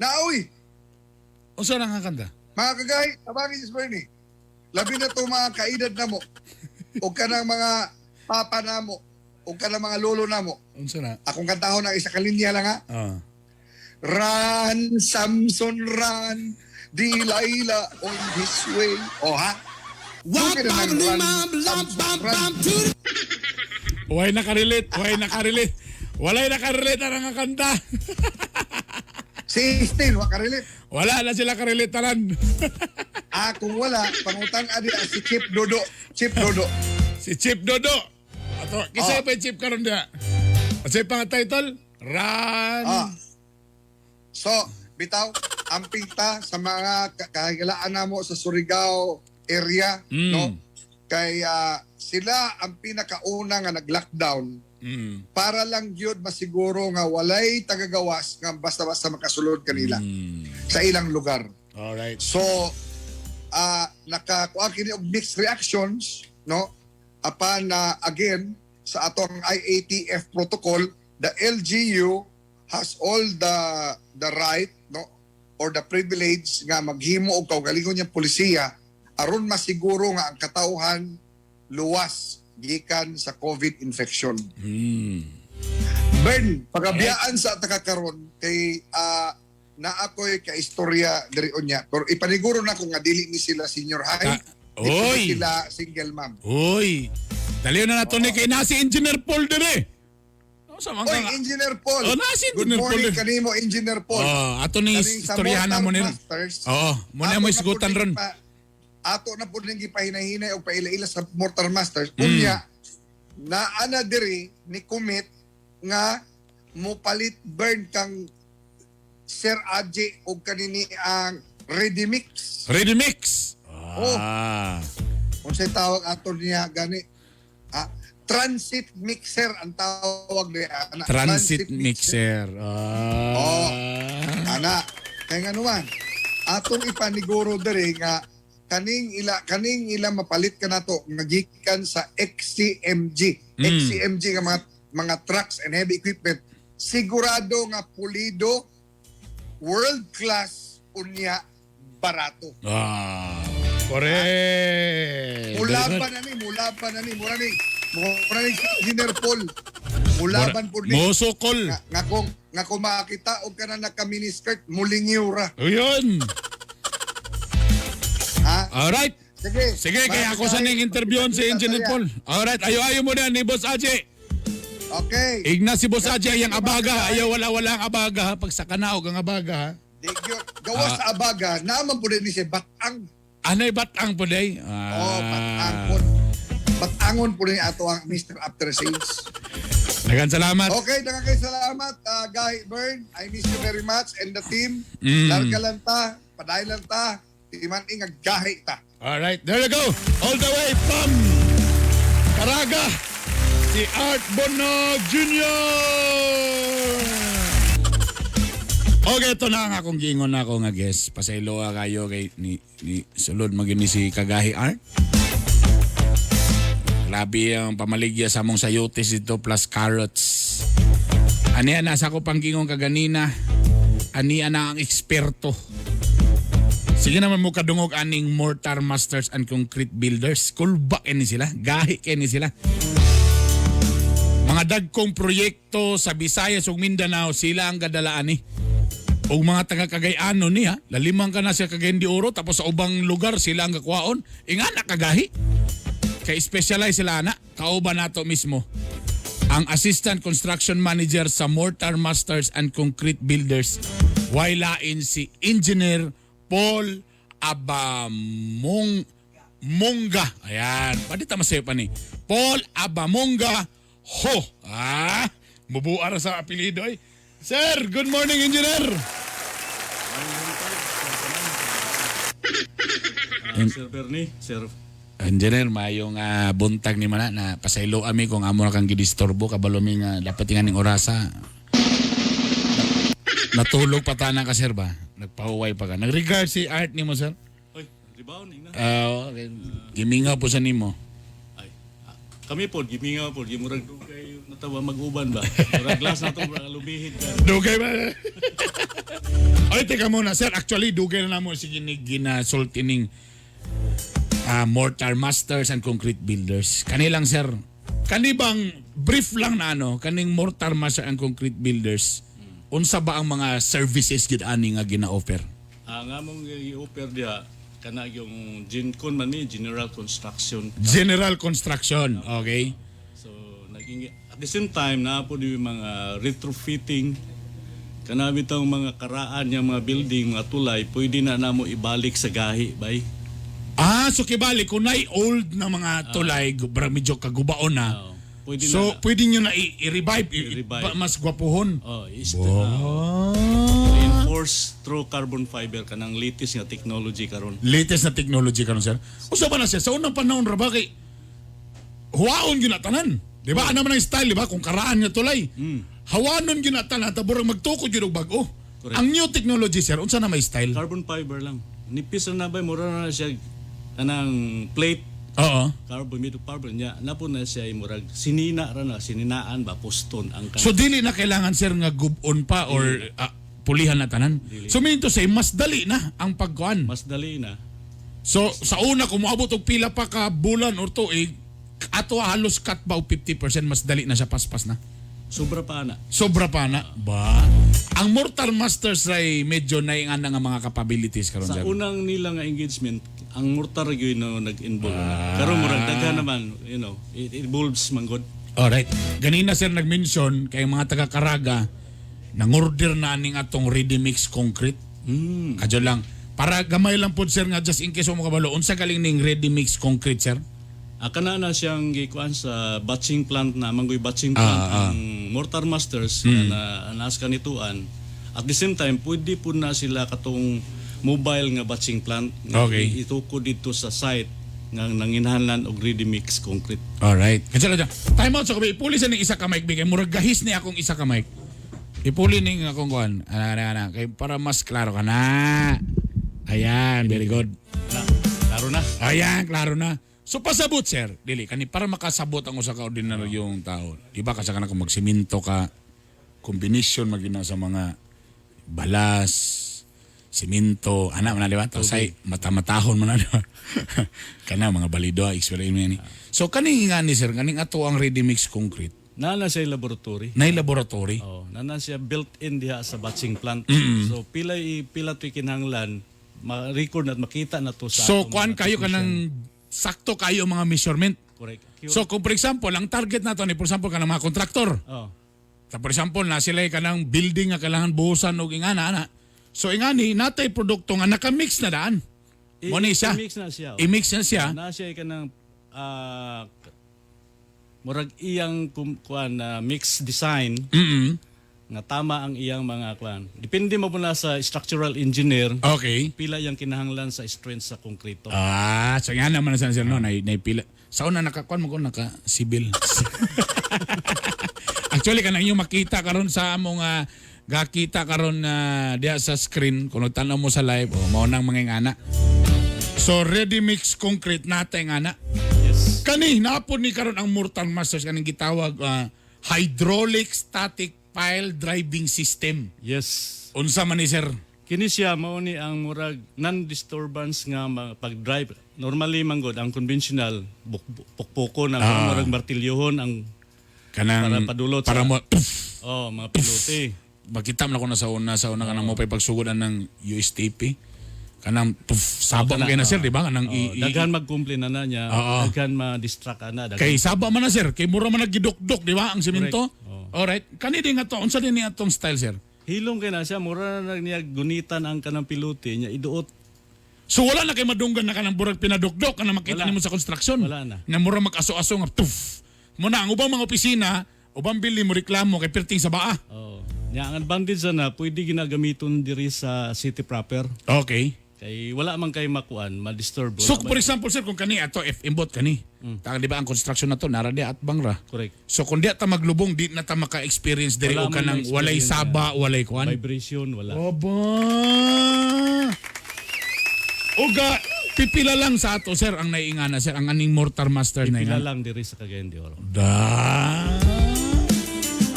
Naoy, Unsa na nga kanta? mga kagay, tabangin si Bernie. Labi na to mga kaedad na mo. O ka ng mga papa na mo. O ka ng mga lolo na mo. Unsa na? Akong kantahon ng isa kalinya lang ha. Run, Samson, run. Delilah on his way. O ha? Dugay na ng run, Samson, run. Way nakarelate. Walay nakarelate ang nga kanta. Si Stin, wakarelate. Wala na sila karelate tanan. Kung wala, pangutang adi si Chip Dodo. Chip Dodo. Si Chip Dodo. Ato, kisa pa yung Chip karon dia. Kasi pang title, Run. So, bitaw, amping ta sa mga kahigalaan na mo sa Surigao area, no? Kaya sila ang pinakauna nga nag-lockdown para lang yun masiguro nga walay tagagawas nga basta-basta makasulod kanila sa ilang lugar. Alright. So, nakakuha kini og mixed reactions, no? Apan na again sa atong IATF protocol, the LGU has all the right, no, or the privilege nga maghimo og kaugalingon niyang polisiya aron masiguro nga ang katawhan luwas gikan sa COVID infection. Ben, pagabiyaan sa takakaron kay na ako'y kaistorya diri unya. Pero ipaniguro na ko nga dili ni sila senior high. Oy. Dili sila single mom. Oy. Daliw na nato ni kay nasi Engineer Paul dire. Sa mga Oy, Engineer Paul. nasi Good Engineer Paul. morning kanimo, Engineer Paul. Ato ni Kaning sa istoryahan na mo nila. Masters, muna mo isgutan ron. Ato na po ning gipahinahinay og paila-ila sa Mortar Masters. Unya, naana diri ni commit nga mupalit burn kang Sir Aji og kanini ang Ready Mix. Ready mix. Unsay tawag ato niya gani? Transit mixer ang tawag niya. Transit mixer. Ana, kaya nga naman, atong ipaniguro diri nga kaning ila mapalit ka nato nga gikan sa XCMG. XCMG nga mga trucks and heavy equipment, sigurado nga pulido, world class, unya barato. Correct. Mulaban na ni Engineer Paul. Mulaban po ni. Mosokol. Nga kung makakita o ka na naka-miniskirt, mulingyo ra. Ayun. Alright. Sige, kaya ako sa ning interview si Engineer Paul. Alright, ayo mo na ni Boss Aji. Okay. Igna si Boss Ajay ang abaga, ayaw wala-wala ang abaga, pag sa kanaog ang abaga. Di gyud gawas sa abaga, naman po din ni siya batang. Anay batang po day? Batangon po rin ato ang Mr. After Sales. Dagan salamat. Okay, daghang salamat, Guy Bern. I miss you very much and the team. Mm. Larga lang ta, paday lang ta, timan ingag gahi ta. Alright, there you go. All the way from Caraga, si Art Bonog Jr. Okay, ito na ang akong giingon na ako nga guest. Pasayloa kayo kay ni sulod magini si Kagahi Art. Labi ang pamaligya sa mong sayotes dito plus carrots. Aniya nasa ko pang gingon kaganina. Aniya na ang eksperto. Sige naman mo kadungog aning Mortar Masters and Concrete Builders. Kulba ni sila. Gahi ni sila. Mga dagkong proyekto sa Visayas ug Mindanao sila ang gadalaan ni. Og mga taga Cagayano niya, lalimang ka na sa Cagayan de Oro tapos sa ubang lugar sila ang kakwaon. Ingana kagahi. Kay specialize sila na, kauban nato mismo. Ang Assistant Construction Manager sa Mortar Masters and Concrete Builders, wailain si Engineer Paul Abamonga. Ayan, pwede tama sa'yo pa ni. Paul Abamonga Ho. Mubuar sa apelido eh. Sir, good morning, Engineer. Sir Bernie, Sir. Engineer, mayong buntag ni mana na pasaylo ami kung amo na kang gidistorbo kabalo mi nga dapat nga ning orasa. Natulog pa ta na ka sir ba? Nagpahuway pa ka. Nag-regard si Art nimo sir? Oy, rebound na. Okay. Gimingaw po sa nimo. Ay, kami po gimingaw po, gimurag dugay natawa mag-uban ba. Murag glass na to lubihid ka. Dugay ba? Ay, teka muna sir. Actually, dugay na namo si ginasulti ning Mortar Masters and Concrete Builders. Kanilang sir, kanibang brief lang na kaning Mortar Masters and Concrete Builders, unsa ba ang mga services gid ani nga gina-offer? Nga mong i-offer dia kana yung GenCon man ni General Construction. General Construction, okay? So naging at the same time na po yung mga retrofitting kana bitang mga karaan yung mga building, mga tulay, pwede na namo ibalik sa gahi bay. So kibali kung na'y old na mga tulay, medyo kagubaon na. Pwede So, na, pwede nyo na i-revive, mas gwapuhon. reinforce through carbon fiber kanang latest nga technology karon. Latest na technology karon sir. Usa ba na siya? Sa unang panahon ra ba kay huwaon yun na tanan. Di ba? Ano man ang style, di ba? Kung karaan nga tulay. Hawanon yun na tanan, taburang magtukod yun og bago. Correct. Ang new technology sir, unsa na may style? Carbon fiber lang. Nipis na ba mura na siya kanang plate Oo. carbon fiber niya na po na siya murag sininaan ba poston ang So dili na kailangan sir nga gubon pa or pulihan na tanan. So meaning to say, mas dali na ang pagkuan. mas dali na. So sa una kung moabot og pila pa ka bulan or tuig, ato halos cut ba og 50% mas dali na siya paspas na. Sobra pa na. Sobra pa na ba? Ang Mortar Masters ay medyo naingan nga mga capabilities karon Sa sir. unang nila nga engagement, ang mortar gyud no nag-involve na. Karon murag daghan naman, it involves manggod. Alright. Ganina sir nag-mention kay mga taga Caraga nang-order na ning atong ready mix concrete. Kadyo lang. Para gamay lang po sir nga just in case mo kabalo unsa galing ning ready mix concrete sir? Kana na siyang gikuan sa batching plant na manggoy batching plant ang Mortar Masters na anas kanituan. At the same time pwede po na sila katong mobile nga batching plant nga Okay. itukod dito sa site nga nanginahanglan og ready mix concrete. Alright. Kadyo lang. Time out so kami ipuli sa ning isa ka mic bigay murag gahis ni akong isa ka mic. Ipuli ning akong kuan. Ana kay para mas klaro ka na. Ayan, very good. Klaro na. Ayan, klaro na. So pasabot sir, dili kani para makasabot ang usa ka ordinaryong tao. Di ba kasi kana kung magsiminto ka, combination magina sa mga balas, siminto, ana man di ba? Tapos mata-matahon man di ba? Kana mga balido, explain mo yan. So kaning nga ni sir, kaning ato ang ready mix concrete. Nana siya laboratory. Nay laboratory. Oh, nana siya built-in diha sa batching plant. So pila tuy kinahanglan ma-record at makita na to sa So atong kuan mga kayo technician. kanang sakto kayo mga measurement. Correct. secure. So kung for example, ang target nato ni for example kanang mga kontraktor. Oh. So for example, na sila kanang building nga kailangan buhusan og ingana. So ingani natay produkto nga naka-mix na daan. Mo ni siya. I-mix na siya. I-mix na siya. Na siya ka ng murag iyang kuan na mix design nga tama ang iyang mga kuan. Depende mo muna sa structural engineer Okay. pila yang kinahanglan sa strength sa konkreto. So nga naman na sir no, naipila. Sa una nakakuan mo ko naka-civil. Actually kanang yung makita karon sa among gakita karon diha sa screen kung nagtanaw mo sa live mao nang mga ingana. So ready mix concrete natay ngana. Yes. Kani napon ni karon ang Mortar Masters kaning gitawag hydraulic static pile driving system. Yes. Unsa man ni sir? Kini siya mao ni ang murag non-disturbance nga pag-drive. Normally manggod ang conventional pukpuko na murag martilyohon ang Kanang para padulot para sa- mo mga pilote. makita mo na ko na sa una kanang mo pay pagsugodan ng USTP. Kanang sabak kana, kay na sir, di ba? Kanang Daghan mag-complain na niya, Oo. daghan ma-distract na. kay saba man na sir, kay mura man nagidukdok, di ba? Ang semento. Alright. Kani din nga to, unsa din ni atong style sir? Hilong kay na siya, mura na niya gunitan ang kanang pilote niya, iduot. So wala na kay madunggan na kanang burag pinadukdok kanang makita Wala. nimo sa construction. Wala na. Na mura mag-aso-aso nga tuf. Muna ang ubang mga opisina, ubang building mo reklamo kay perting sa baa. Oh. Nya ang advantage na pwede ginagamiton diri sa city proper. Okay. Kay wala man kay makuan, ma-disturb. Wala So man- for example sir, kung kani ato FMBot kani. Taka di ba ang construction na to nara di at bangra. Correct. So kung di ta maglubong, di na ta maka-experience diri Wala o man kanang na-experience walay saba, walay kuan. Vibration, wala. Oba. Uga, pipila lang sa ato sir ang naiingana sir, ang aning Mortar Master na Pila ingana. lang diri sa Cagayan de Oro.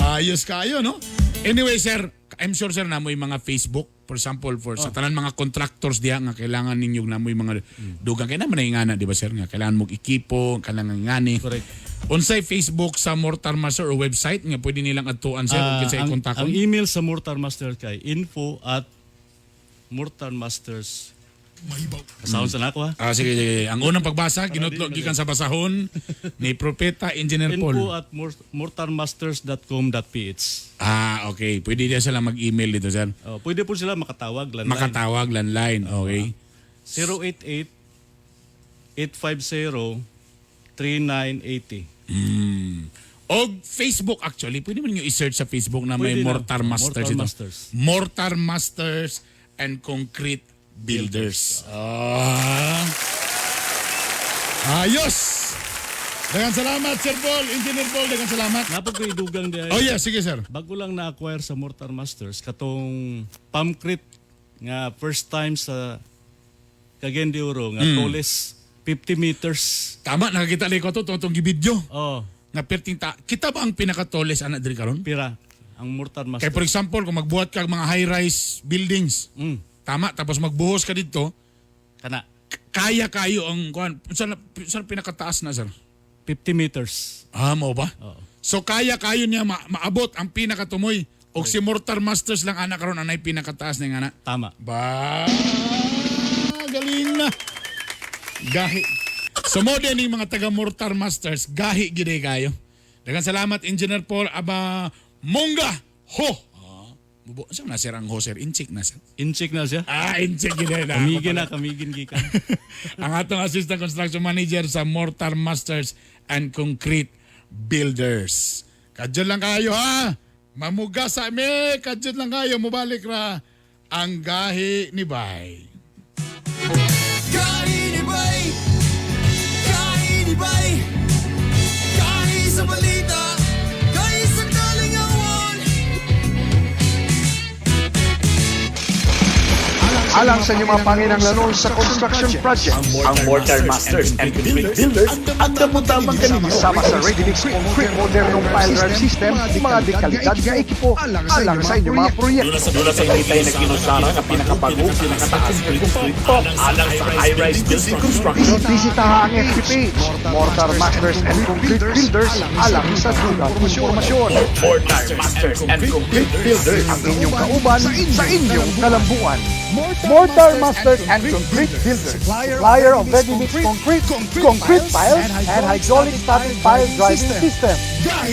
Ayos kayo, no? Anyway, sir, I'm sure, sir, na mo yung mga Facebook, for example, sa tanan mga contractors diya nga kailangan ninyo na mo yung mga dugang. Kaya naman na di ba, sir? Nga kailangan mo ikipo, kailangan ngani. Correct. Unsay Facebook sa Mortar Master or website nga pwede nilang atuan, sir, kung kinsay kontakon? ang email sa Mortar Masters kay info@mortarmasters. Kasahon sa nako ha. Sige. Ang unang pagbasa, ginutlo gikan sa basahon ni Propeta Engineer Paul. info@mortarmasters.com.ph. Okay. Pwede dia sila mag-email dito, sir. Pwede po sila makatawag landline. Makatawag, landline. Okay. 088-850-3980. O Facebook actually, pwede mo nyo i-search sa Facebook na may Pwede na. Mortar Masters Mortar ito. Masters. Mortar Masters and Concrete Builders. Ayos! Dagan salamat, Sir Paul. Engineer Paul, dagan salamat. Napag ko idugang di ay. Oh yeah, sige sir. Bago lang na-acquire sa Mortar Masters katong Pamcrit nga first time sa Cagayan de Oro nga tallest 50 meters. Tama, nakakita ko ito, itong gibidyo. Oh, Nga perting kita ba ang pinaka-tallest anak diri karon? pira ang Mortar Kaya Masters. for example, kung magbuhat ka mga high-rise buildings, tama, tapos magbuhos ka dito, Kana kaya kayo ang kuan. Saan pinakataas na, sir? 50 meters. Mo ba? Oo. So kaya kayo niya maabot ang pinakatumoy. O si Mortar Masters lang anak karon anay pinakataas na nga na. Tama. Ba, galing na. Gahi. So mo din yung mga taga Mortar Masters, gahi gid kayo. Daghang salamat Engineer Paul aba Mongga ho. Bubo sa na sir ang ho sir inchik na sir. Incheck na siya. Inchik gid na. Kamigin gikan. Ang atong assistant construction manager sa Mortar Masters and Concrete Builders. Kadyon lang kayo ha. Mamuga sa me, kadyon lang kayo mubalik ra ang gahi ni Bay. Gahi ni Bay! Gahi ni Bay! Gahi sa balita! Gahi sa kalingawan! Alang sa inyong mga panginanglanon sa construction project, ang Mortar Masters and Concrete Builders ang damot-damang kanino. Sama sa ready-mix concrete modernong pile drive system, mga dekalidad nga ekipo alang sa inyong mga proyekto. Doon sa initay na kinusara nga pinakabago, pinakataas ng konstrukto alang sa high-rise building construction. Bisitaha ang FTP, Mortar Masters and Concrete Builders alang sa dugang informasyon. Mortar Masters and Concrete Builders ang inyong kauban sa inyong kalambuan. Mortar Masters and Concrete Builders, supplier of ready-mix concrete piles, and hydraulic static pile driving system.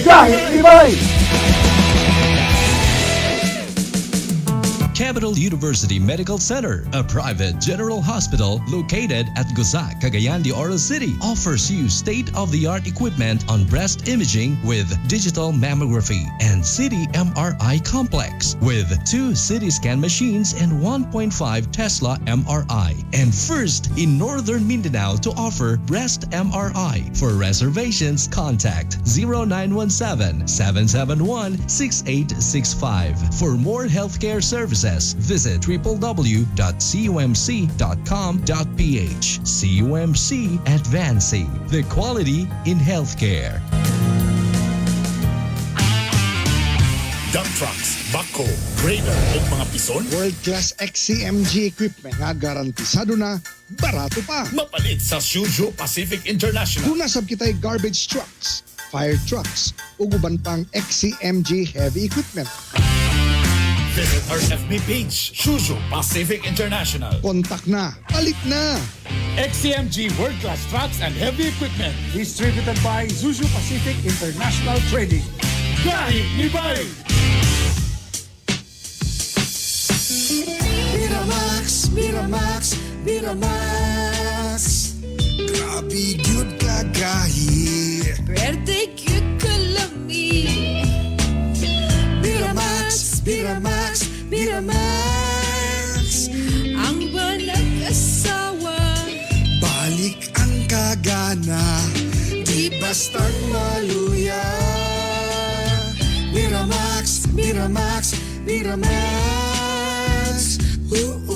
Kahit Ibay! Capital University Medical Center, a private general hospital located at Guzac, Cagayan de Oro City, offers you state-of-the-art equipment on breast imaging with digital mammography and CT MRI complex with 2 CT scan machines and 1.5 Tesla MRI. And first in Northern Mindanao to offer breast MRI. For reservations, contact 0917-771-6865. For more healthcare services, visit www.cumc.com.ph. CUMC Advancing the quality in healthcare. Dump trucks, backhoe, grader o mga pison, World-class XCMG equipment nga garantisado na, barato pa. mapalit sa Shoujo Pacific International. Tunasab kita'y garbage trucks, fire trucks, ug uban pang XCMG heavy equipment. Visit our FB page, Shoujo Pacific International. Kontak na, palit na. XCMG World Class Trucks and Heavy Equipment. Distributed by Zuzu Pacific International Trading. Kahit Ibay! Miramax, Miramax, Miramax. Grabe gyud ka gahi. Pwede cute ka lami. Miramax, Miramax, Miramax. Ang walang asawa. Balik ang kagana, di bastang maluya. Miramax, Miramax, Miramax. Ooh.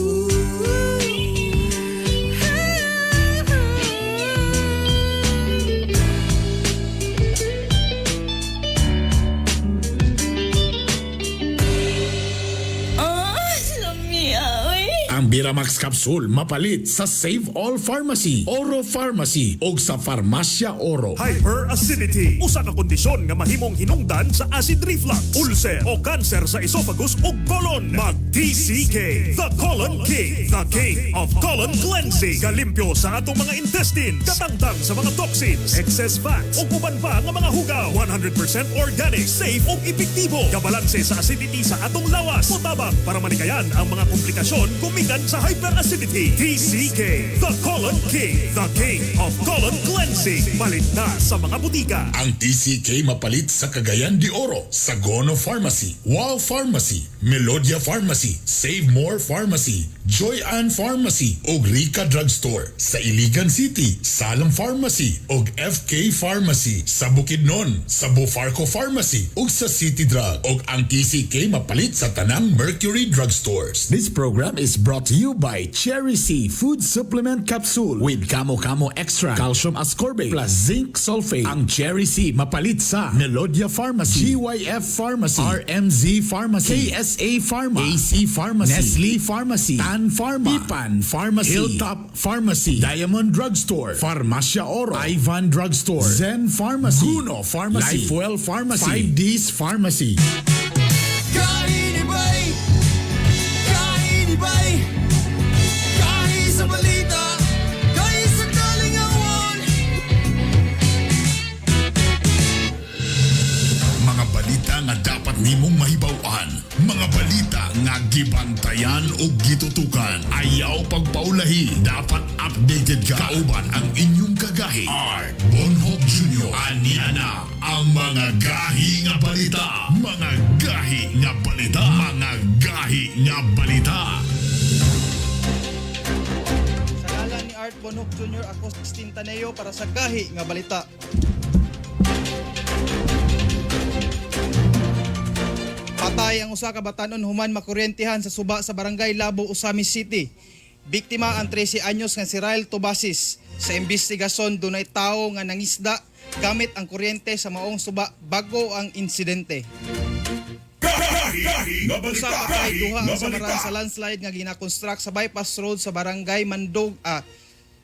Ang Miramax Capsule mapalit sa Save All Pharmacy, Oro Pharmacy o sa Farmasya Oro. Hyperacidity, usa ka kondisyon nga mahimong hinungdan sa acid reflux, ulcer o cancer sa esophagus o colon. Mag-TCK, the Colon King, the King of Colon Cleansing. Kalimpyo sa atong mga intestines, katangtang sa mga toxins, excess fats o uban pa nga mga hugaw. 100% organic, safe o epektibo. Kabalanse sa acidity sa atong lawas. Mutabang para manikayan ang mga komplikasyon gumikan sa hyperacidity. TCK, the Colon King, the King of Colon Cleansing. Palit na sa mga butika. Ang TCK mapalit sa Cagayan de Oro, Sagono Pharmacy, Wow Pharmacy, Melodia Pharmacy, Save More Pharmacy, Joy Ann Pharmacy ug Rica Drugstore. Sa Iligan City, Salam Pharmacy ug FK Pharmacy. Sa Bukidnon, sa Bofarco Pharmacy ug sa City Drug. Ug ang TCK mapalit sa tanang Mercury Drugstores. This program is brought to you by Cherry C Food Supplement Capsule with Kamo Kamo Extra, Calcium Ascorbate plus Zinc Sulfate. Ang Cherry C mapalit sa Melodia Pharmacy, GYF Pharmacy, RMZ Pharmacy, KSA Pharma, AC Pharmacy, Nestle Pharmacy, Tan Pharma, Pipan Pharmacy, Hilltop Pharmacy, Diamond Drugstore, Farmasya Oro, Ivan Drugstore, Zen Pharmacy, Guno Pharmacy, Lifewell Pharmacy, 5Ds Pharmacy. Kainibay! Kainibay! Kain sa balita! Kain sa kalingawan! Mga balita nga dapat nimong mahibaw-an. Mga balita nga gibantayan o gitutukan. Ayaw pagpaulahi. Dapat updated ka. Kauban ang inyong kagahi. Art Bonhoff Jr. Aniana ang mga gahi nga balita. Mga gahi nga balita. Mga gahi nga balita. Sa ngalan ni Art Bonhoff Jr. ako Christine Taneo para sa gahi nga balita. Patay ang usa ka batanon human makuryentihan sa suba sa barangay Labo, Usami City. Biktima ang 13 anyos nga si Rael Tobasis. Sa investigasyon dunay tawo nga nangisda gamit ang kuryente sa maong suba bago ang insidente. Usa patay duha ang samaran sa landslide nga gina-construct sa bypass road sa barangay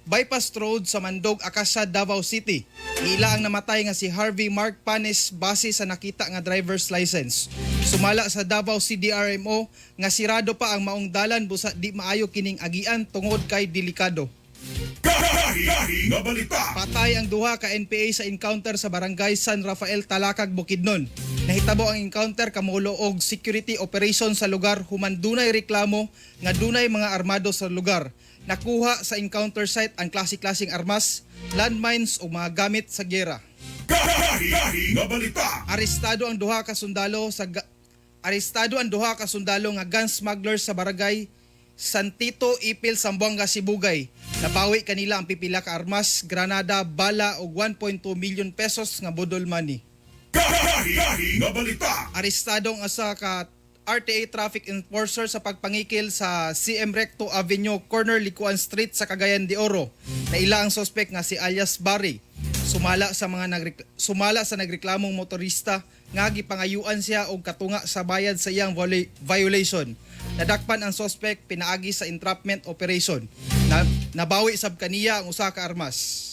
bypass road sa Mandog, Akasya, Davao City. Ila ang namatay nga si Harvey Mark Panes base sa nakita nga driver's license. Sumala sa Davao CDRMO nga sirado pa ang maong dalan busa di maayo kining agian tungod kay delikado. Patay ang duha ka NPA sa encounter sa barangay San Rafael, Talakag, Bukidnon. Nahitabo ang encounter kamulo og security operation sa lugar human dunay reklamo nga dunay mga armado sa lugar. Nakuha sa encounter site ang klase-klaseng armas, landmines o mga gamit sa giyera. Arestado ang duha ka sundalo nga gun smugglers sa barangay San Tito, Ipil, Zamboanga, Sibugay. Nabawi kanila ang pipila ka armas, granada, bala o 1.2 million pesos nga budol money. Arestado ang asa ka RTA traffic enforcer sa pagpangikil sa CM Recto Avenue, corner Licuan Street sa Cagayan de Oro. Naila ang suspect nga si alias Barry. Sumala sa nagreklamong motorista nga gipangayuan siya og katunga sa bayad sa iyang violation. Nadakpan ang suspect pinaagi sa entrapment operation. Nabawi sab kaniya ang usa ka armas.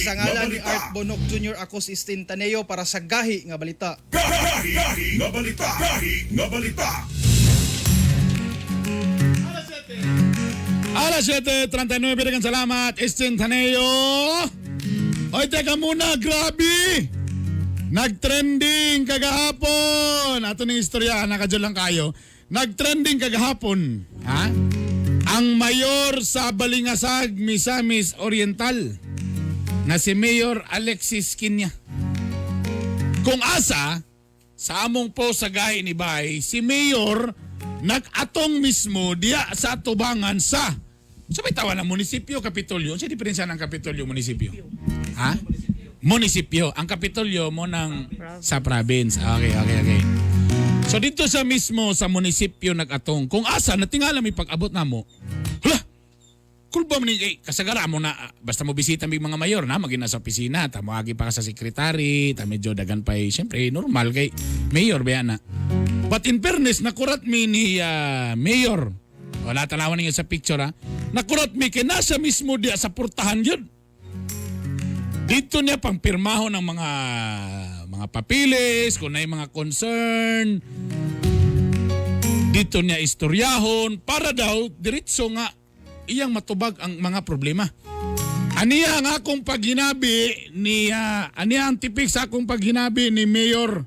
Sa ngalan ni Art Bonok Jr. ako si Stin Taneo para sa Gahi nga Balita. Alas 7:39, biragan salamat, Stin Taneo. Oy, teka muna, grabe! Nagtrending kagahapon. Ato ning istorya, nakadyo lang kayo. Nagtrending kagahapon. Ha? Ang mayor sa Balingasag, Misamis Oriental, na si Mayor Alexis Kinya. Kung asa, sa among po sa Gahi ni Bay, si Mayor nag-atong mismo diya sa tubangan sa may tawa ng munisipyo, Kapitolyo. Sa diferensya ng Kapitolyo, munisipyo? Ha? Munisipyo. Ang Kapitolyo mo sa province. Okay. So dito sa mismo sa munisipyo nag-atong. Kung asa, natingala may pag-abot na mo. Hala! Kulba mo kasagara mo na, basta mo bisita may mga mayor na, maging nasa opisina, tamagi pa ka sa sekretary, medyo dagan pa siyempre, normal kay mayor ba na. But in fairness, nakurat mi ni mayor. Wala tanawan niya sa picture ha. Nakurat mi kay nasa mismo diya sa portahan yun. Dito niya pang pirmaho ng mga papilis, kung na mga concern. Dito niya istoryahon para daw diretso nga iyang matubag ang mga problema. Aniya ang akong paghinabi aniya ang tipik sa akong paghinabi ni Mayor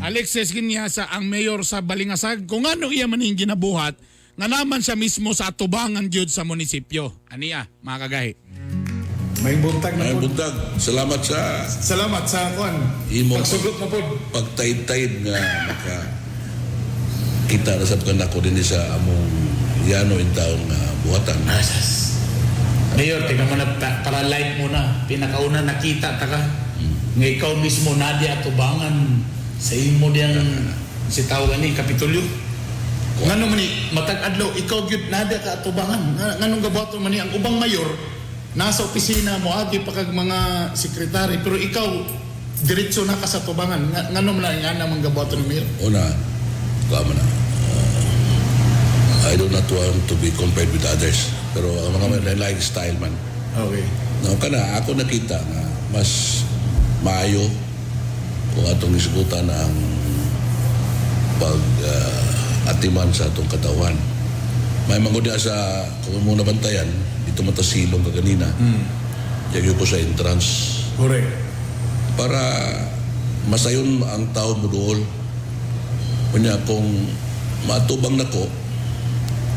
Alexis Kinya sa ang mayor sa Balingasag kung ano iya maning ginabuhat nga naman siya mismo sa atubangan gyud sa munisipyo. Aniya, mga kagahi. May buntag na po. Salamat sa kuan. Pagsugot na po. Pagtaytay nga maka kita na sa ako din sa among yano in taon nga buhatan. Mayor, tingnan mo na para live muna. Pinakauna nakita ta ka. Nga ikaw mismo nadia atubangan sa imo diyang si tawag ni Kapitolyo. Ngano man ni matag adlaw ikaw gyud nadia ka atubangan. Nganong gabuhaton man ni ang ubang mayor nasa opisina mo agi pa kag mga sekretary pero ikaw diretso na ka sa tubangan. Ngano man nga namang gabuhaton ni mayor? Una, kamo na. I do not want to be compared with others. Pero ang mga like style man. Okay. Now, ako nakita nga mas maayo kung atong isgutan ang pag-atiman sa atong katawan. May mangudya sa, kung muna bantayan, dito matasilong ka kanina. Yagyo ko sa entrance. Correct. Para masayon ang tao mo doon. Kunya kung matubang na ko,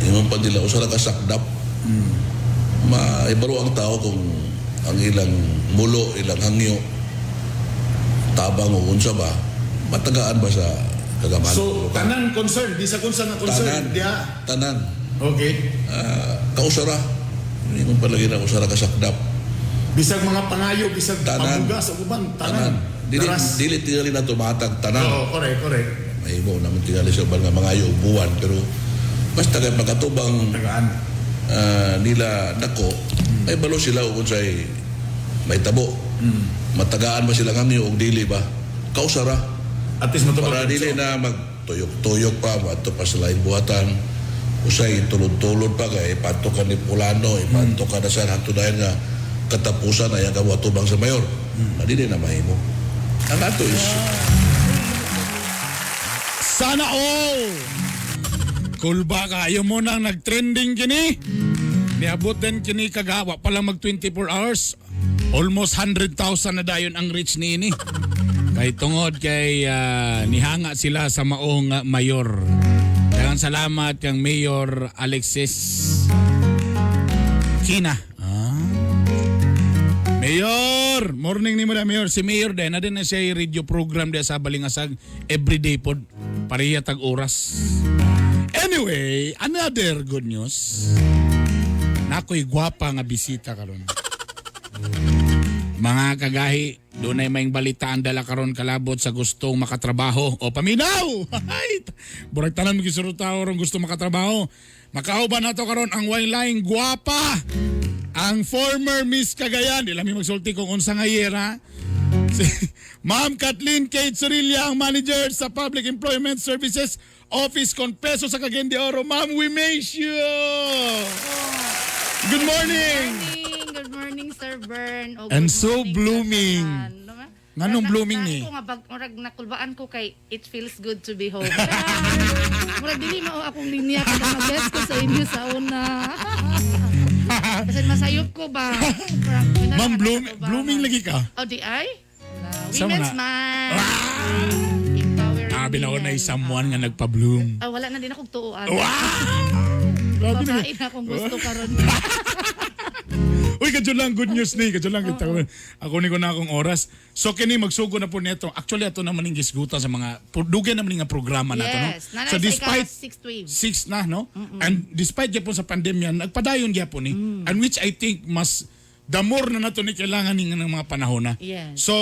yung pa nila usara ka sakdap, maibaro ang tao kung ang ilang mulo, ilang hangyo, tabang o unsa ba, matagaan ba sa kagaman? So, tanan concern, di sa concern na concern. Tanan. Okay. Kausara, hindi mo palagi na usara ka sakdap. Bisag mga pangayo, bisag pamuga sa uban, tanan. Dili tingali na tumatag, tanan. Oo, correct. May mo naman tingali sa uban nga mangayo, buwan, pero basta kay pagkatubang nila nako, ay balo sila kung sa'y may tabo. Matagaan ba sila ngangyo o dili ba? Kausara. At least matubag. Para dili na magtuyok-tuyok pa, mato pa sa lain buhatan. usay tulod-tulod pa kay ipanto ka ni Pulano, ipanto ka na sa hatunayan nga katapusan na yung kawatubang sa mayor. Hindi na mahimo. Ang ato is Sana all! Cool ba kayo mo nang nag-trending kini? Niabot din kini kagawa pala mag 24 hours. Almost 100,000 na dayon ang reach ni ini. Kay tungod kay nihanga sila sa maong mayor. Daghang salamat kang Mayor Alexis Kina. Mayor! Morning ni mo na, Mayor. Si Mayor din, na din na siya radio program din sa Balingasag everyday pod. Pareha tag oras. Anyway, another good news. Nako'y gwapa nga bisita karon. Mga kagahi, doon ay maing balitaan dala karon kalabot sa gustong makatrabaho o paminaw. Burag tanan magisuruta tao ron gusto makatrabaho. Makauban nato karon ang wine gwapa. Ang former Miss Cagayan, di lang magsulti kung unsa nga yera. Si Ma'am Kathleen Kate Sorilla, ang manager sa Public Employment Services Office Conpeso sa Cagayan de Oro. Ma'am, we miss you! Good morning! Good morning, Sir Bern. O, And good so morning, blooming. Kasan. Nganong blooming ni? Ako nga murag nakulbaan ko kay it feels good to be home. Murag dili mao akong linya kada mag-guest ko sa inyo sa una. Kasi masayop ko ba? Ma'am, blooming lagi ka? Oh, di ay? Sama Women's na. Month. Empowering Binaw na women. someone nga nagpa-bloom. Wala na din akong tuuan. Grabe na. Babae na akong gusto karon. Uy, kadyo lang, good news ni. Kadyo lang, kita ko. Ako ni ko na akong oras. So, kini magsugo na po neto. Actually, ato naman yung gisgutan sa mga, dugay naman yung programa nato, no? Yes. Nanay So, sa despite, sixth wave. 6 na, no? And despite yapon sa pandemya, nagpadayon yapon ni. And which I think mas, the more na nato ni kailangan ng mga panahon na. Yes. So,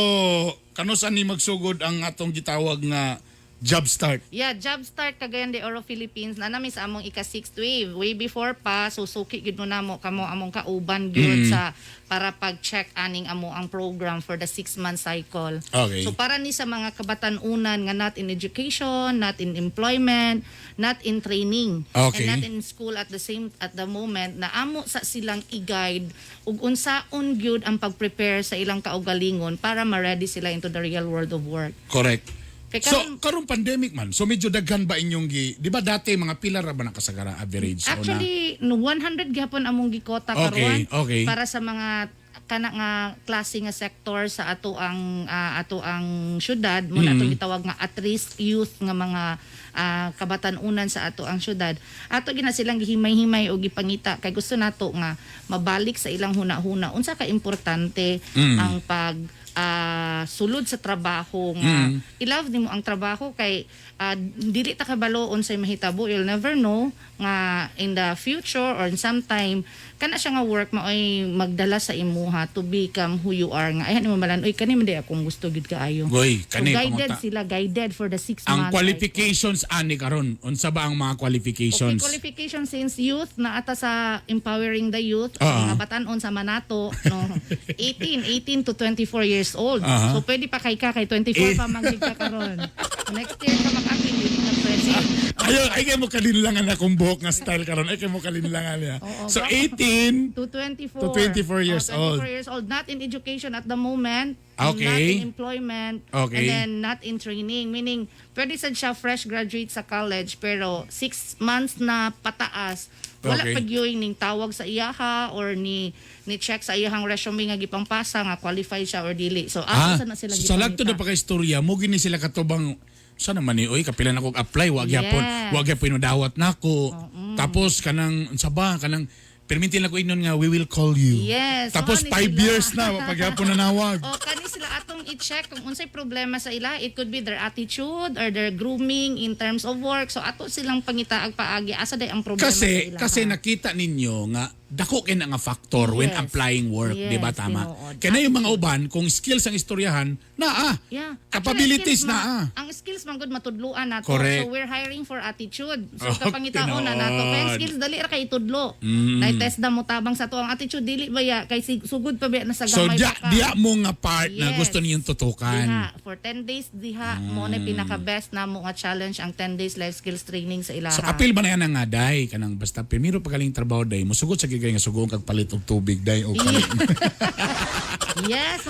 kanusan ni magsugod ang atong gitawag nga job start? Yeah, job start Cagayan de Oro Philippines na namin sa among ika-6th wave. Way before pa, susuki gid mo namo kamo among kauban gyud sa para pag-check aning amo ang program for the 6-month cycle. Okay. So para ni sa mga kabatan-unan nga not in education, not in employment, not in training, Okay. and not in school at the moment na amo sa silang i-guide ug unsaon gyud ang pag-prepare sa ilang kaugalingon para ma-ready sila into the real world of work. Correct. Kay So, karon- karong pandemic man, so medyo daghan ba inyong di ba dati mga pilar ba na kasagara average? Actually, no 100 gyapon among gikota Okay, karon okay. para sa mga kana nga klase nga sektor sa ato ang syudad mo na ato gitawag nga at risk youth nga mga kabatan-unan sa ato ang syudad. Ato gina silang gihimay-himay o gipangita kay gusto nato nga mabalik sa ilang huna-huna unsa ka importante ang pag sulod sa trabaho nga i-love nimo ang trabaho kay dili ta kabaloon sa mahitabo, you'll never know nga in the future or in some time kana siya nga work maoy magdala sa imuha to become who you are nga ayan mo malan oy kani man di akong gusto gid kaayo. Goy, So kani guided panguta. sila, guided for the 6 months. Ang qualifications ani karon, unsa ba ang mga Okay, qualifications? qualification since youth na ata sa empowering the youth, mga batanon sa Manato, no, 18 to 24 years old. So pwede pa kay 24 pa maglig ka karon. Next year ka mag-apil dili ka president. Ayun, ay kayo mo kalinlangan akong buhok nga style karon. Ay kayo mo kalinlangan niya. Oo, So baka- 18 to 24. To 24 years 24 old. years old. Not in education at the moment. Okay. Not in employment. Okay. And then not in training. Meaning, pwede sad siya fresh graduate sa college pero 6 months na pataas. Wala Okay. pag yun ning tawag sa iyaha or ni check sa iyahang resume nga gipampasa nga qualified siya or dili. So, asa na sila sa lagto na pa kay istorya, mo gini sila katubang sa naman ni oy kapila na kog apply wag yapon Yes. wag yapon dawat nako. Tapos kanang unsa ba kanang permintin lang ko inon nga we will call you. Yes. Tapos oo, 5 ni sila. years na pagyapon na nawag. O kani sila atong i-check kung unsay problema sa ila. It could be their attitude or their grooming in terms of work. So ato silang pangitaag paagi asa day ang problema sa ila. Kasi nakita ninyo nga dako kay na nga factor when Yes. applying work, Yes, di ba tama? tinuod. Kaya yung mga uban kung skills ang istoryahan, Yeah. capabilities Actually, na ang skills man gud matudloan nato. Correct. So we're hiring for attitude. So Oh, kapangitaon na nato. tinuod. Kaya ang skills dali ra kay itudlo. Test da mo tabang sa to ang attitude dili ba ya kay sugod pa ba na sa So gamay dia, pa ka. dia mo nga part na na Yes. gusto niyong tutukan. Diha, for 10 days diha mo na pinaka-best na mo nga challenge ang 10 days life skills training sa ilaha. So apil ba na yan nga day kanang basta primero pagaling trabaho day musugod sa gigay nga sugong kag palit og tubig day o kalit. Yes,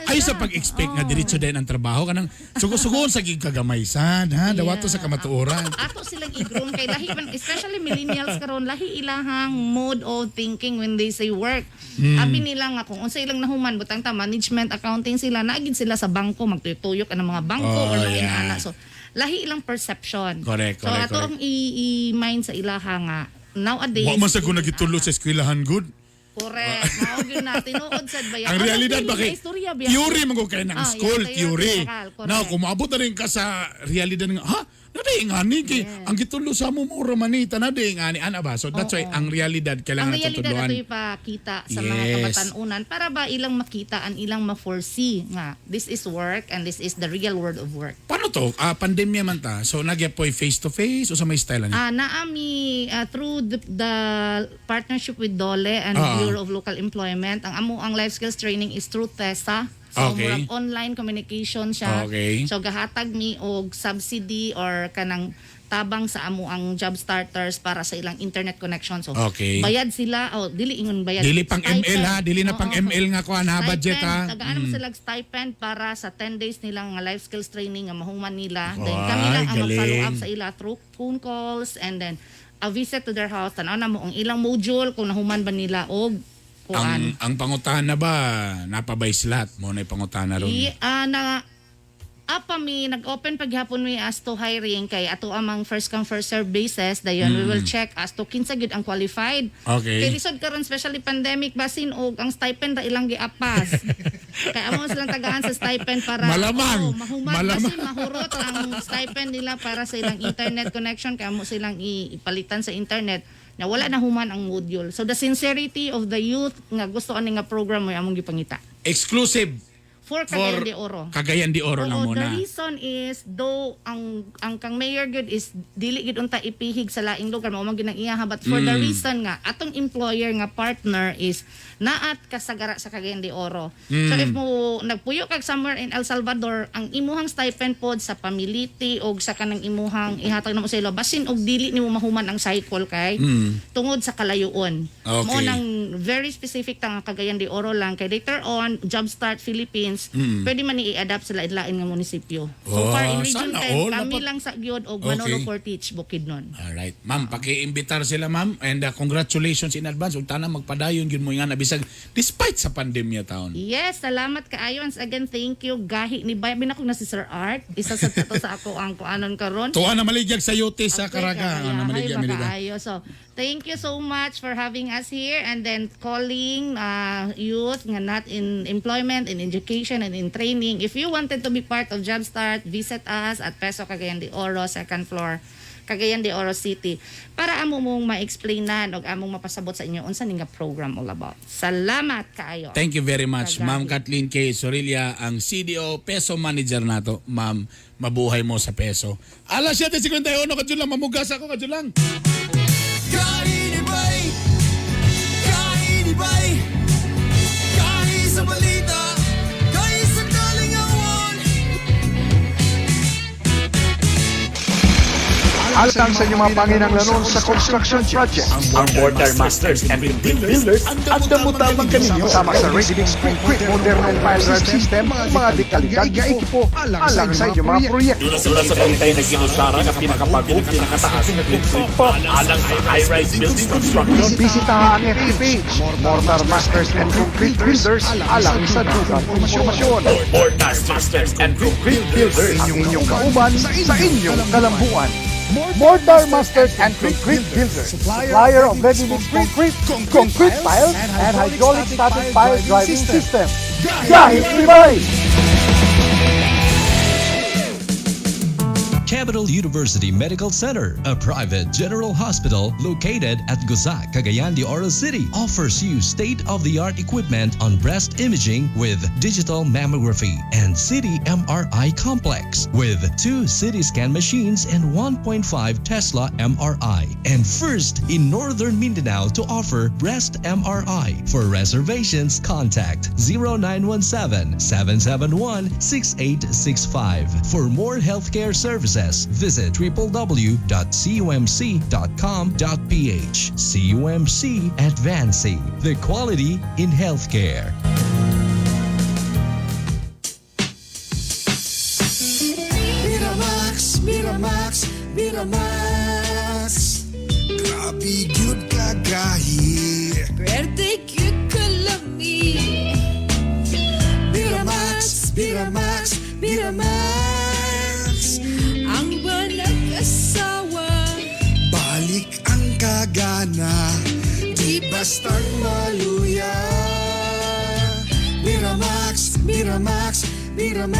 Ay sa pag-expect nga diretso din ang trabaho kanang sugo-sugon sa gigkagamaisan ha dawato sa kamatuoran. Ato silang i-groom kay lahi man, especially millennials karon lahi ilahang mode of thinking when they say work. Abi nila nga kung unsa ilang nahuman butang ta management accounting sila naagid sila sa bangko magtuyok ang mga bangko or mga inaana. So lahi ilang perception. Correct, So correct, ato ang i-mind sa ilaha nga nowadays. Wa man sa guna gitulo sa eskwelahan good. Correct. Mao gyud na tinuod sad ba yan? Ang realidad ba kay istorya biya? theory man ko kay ng school theory. Correct. Now kung maabot na rin ka sa realidad nga ha naday ngani kay ang gitulo sa mo mura manita naday ngani ana ba so that's why ang realidad Ang kailangan realidad tutuluan. ato ipakita sa mga Yes. kabatanunan para ba ilang makita ang ilang ma-foresee nga this is work and this is the real world of work. Paano to? Pandemya man ta. So nagyapoy face to face o sa may style ani? Naami through the partnership with DOLE and Bureau of Local Employment, ang amo ang life skills training is through TESA. So Okay. murag online communication siya. Okay. So gahatag mi og subsidy or kanang tabang sa amo ang job starters para sa ilang internet connection. So Okay. bayad sila o dili ingon bayad. Dili pang Stipend. ML ha, dili na pang Oo. ML nga ko na budget ha. Tagaan mo sila stipend para sa 10 days nilang nga life skills training nga mahuman nila. Then Ay, kami lang ang galing. mag-follow up sa ila through phone calls and then a visit to their house. Tanaw na mo ang ilang module kung nahuman ba nila og kuan. Ang pangutahan na ba napabay slat mo na pangutahan na ron. Apa mi nag-open paghapon mi as to hiring kay ato amang first come first serve basis dayon we will check as to kinsa gyud ang qualified. Okay. Kay lisod karon especially pandemic basin og ang stipend ra ilang giapas. Kay amo silang tagaan sa stipend para Malamang. mahuman Malamang. basin mahurot ang stipend nila para sa ilang internet connection kay amo silang ipalitan sa internet na wala na human ang module. So the sincerity of the youth nga gusto ani nga program mo among gipangita. Exclusive For Cagayan de Oro. Cagayan de Oro lang Oo, muna. the reason is though ang kang mayor good is dili gid unta ipihig sa laing lugar mao man gyud ang iyaha but for the reason nga atong employer nga partner is naat kasagara sa Cagayan de Oro. So if mo nagpuyo kag somewhere in El Salvador ang imuhang stipend pod sa pamiliti og sa kanang imuhang ihatag namo sa ilo basin og dili nimo mahuman ang cycle kay tungod sa kalayoon. Okay. Mo nang very specific ta nga Cagayan de Oro lang kay later on Jumpstart Philippines pwede man i-adapt sa lain-lain nga munisipyo. So far in Region sana 10 all. kami Dapat- lang sa Gyod og Manolo Okay. Portage Bukidnon. Alright. Ma'am, paki-imbitar sila ma'am and congratulations in advance ug tanang magpadayon gyud mo nga nabisag despite sa pandemya taon. Yes, salamat kaayo. Once again, thank you. Gahi ni Bay. Binakog na si Sir Art. Isa sa tato sa ako ang kuanon karon. Tuwa na maligyag sa yote sa Okay, Caraga. kaya, Na maligya hay, miliga. makaayo. So, thank you so much for having us here and then calling youth nga not in employment, in education, and in training. If you wanted to be part of Jumpstart, visit us at Peso Cagayan de Oro, second floor, Cagayan de Oro City para amo mong ma-explainan o among mapasabot sa inyo unsa ning nga program all about. Salamat kaayo. Thank you very much, Kagahi. Ma'am Kathleen K. Sorilla, ang CDO Peso Manager nato. Ma'am, mabuhay mo sa Peso. Alas 7:51, kadyo lang, mamugas ako, kadyo lang. Kainibay, kainibay, kain sa balita, kain sa kalingawan. Alang sa inyong mga panginanglanon sa construction project. Ang Mortar Masters and Builders ang damutamang kaninyo. Kasama sa ready-mix concrete, modernong pile drive system, mga dekalidad nga ekipo alang sa inyong mga proyekto. Dula sa balitay na ginusara na pinakapagong, pinakataas na principo alang sa high-rise building construction. Bisitahan ang FB page, Mortar Masters and Concrete Builders alang sa dugang informasyon. Mortar Masters and Concrete Builders Ang inyong kauban sa inyong kalambuan. Mortar Masters and Concrete Builders, supplier of ready-mix concrete piles, and hydraulic static pile driving system. Gahit Ribay! Capital University Medical Center, a private general hospital located at Guzac, Cagayan de Oro City, offers you state-of-the-art equipment on breast imaging with digital mammography and CT MRI complex with 2 CT scan machines and 1.5 Tesla MRI, and first in Northern Mindanao to offer breast MRI. For reservations, contact 0917-771-6865. For more healthcare services, visit www.cumc.com.ph. CUMC Advancing the quality in healthcare. Miramax, Miramax, Miramax. Grabe gyud kagahi. Birthday cute kalami. Miramax, Miramax, Miramax. Ang balag asawa. Balik ang kagana, di bastang maluya. Miramax, Miramax, Miramax.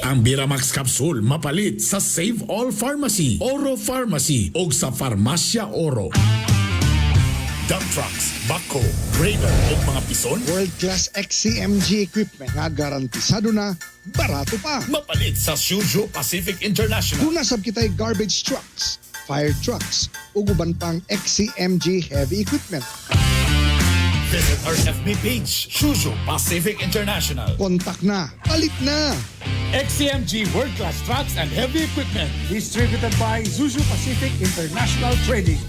Ang Miramax Capsule mapalit sa Save All Pharmacy, Oro Pharmacy o sa Farmasya Oro. Dump trucks, backhoe, grader o mga pison, World-class XCMG equipment nga garantisado na, barato pa. mapalit sa Shuzhou Pacific International. Dunasab kita'y garbage trucks, fire trucks, ug uban pang XCMG heavy equipment. Visit our FB page, Shuzhou Pacific International. Kontak na, palit na. XCMG World Class Trucks and Heavy Equipment. Distributed by Zuzu Pacific International Trading.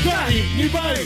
Gahi ni Bay!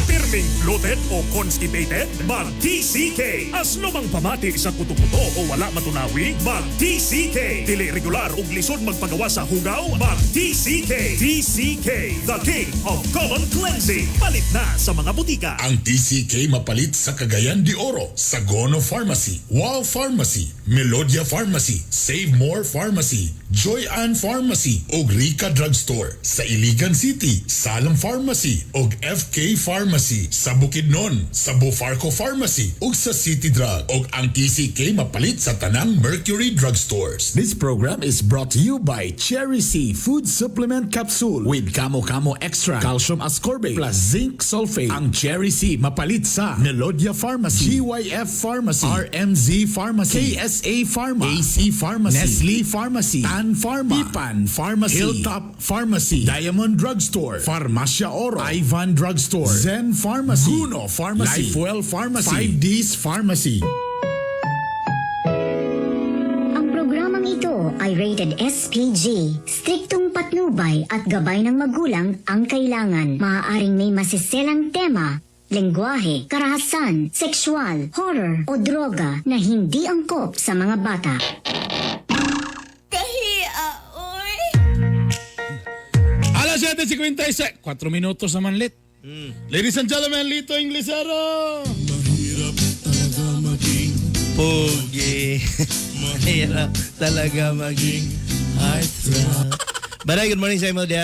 Pirming bloated o constipated? Mag-TCK. Aslumang pamati sa kuto-kuto o wala matunawi? Mag-TCK. Dili regular ug lisod magpagawa sa hugaw? Mag-TCK. TCK, the king of colon cleansing. Palit na sa mga butika. Ang TCK mapalit sa Cagayan de Oro, Sagono Pharmacy, Wow Pharmacy, Melodia Pharmacy, Save More Pharmacy, Joy Ann Pharmacy ug Rica Drugstore. Sa Iligan City, Salam Pharmacy ug FK Pharmacy. Sa Bukidnon, sa Bufarco Pharmacy ug sa City Drug. Ug ang TCK mapalit sa tanang Mercury Drugstores. This program is brought to you by Cherry C Food Supplement Capsule with Camo Camo Extra, Calcium Ascorbate plus Zinc Sulfate. Ang Cherry C mapalit sa Melodia Pharmacy, GYF Pharmacy, RMZ Pharmacy, KSA Pharma, AC Pharmacy, Nestle Pharmacy, Tan Pharma, Pipan Pharmacy, Hilltop Pharmacy, Diamond Drugstore, Farmasya Oro, Ivan Drugstore, Zen Pharmacy, Guno Pharmacy, Lifewell Pharmacy, 5Ds Pharmacy. Ang programang ito ay rated SPG. Striktong patnubay at gabay ng magulang ang kailangan. Maaaring may masiselang tema, lengguwahe, karahasan, sexual, horror o droga na hindi angkop sa mga bata. Alas 7:56, 4 minutos naman lit. Ladies and gentlemen, Lito Inglesero. Pogi. Mahirap talaga maging heartthrob. Baray, good morning sa inyo dia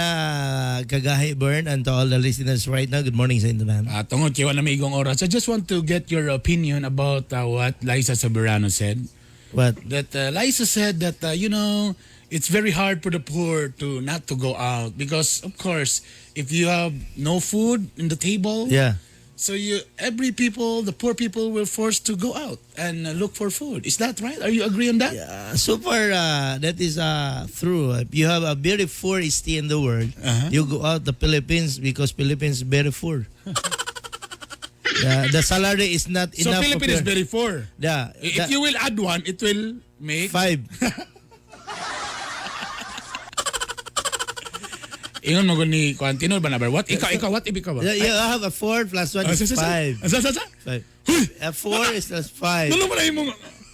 Kagahi Burn, and to all the listeners right now, good morning sa inyo, man. Tungod kiwa na may igong oras, I just want to get your opinion about what Liza Soberano said. What? That Liza said that, it's very hard for the poor to not to go out because, of course, if you have no food in the table, Yeah. so the poor people will forced to go out and look for food. Is that right? Are you agree on that? Yeah, so far, that is true. If you have a very poor city in the world, you go out the Philippines because Philippines is very poor. The salary is not So enough. Philippines is very poor. Yeah. If you will add one, it will make 5. Ingon mo ni Quantino ba na ba? What? Ikaw, what if ikaw ba? You have a 4 plus 1 is 5. Sa? 5. A 4 is plus 5. Ano man na imong,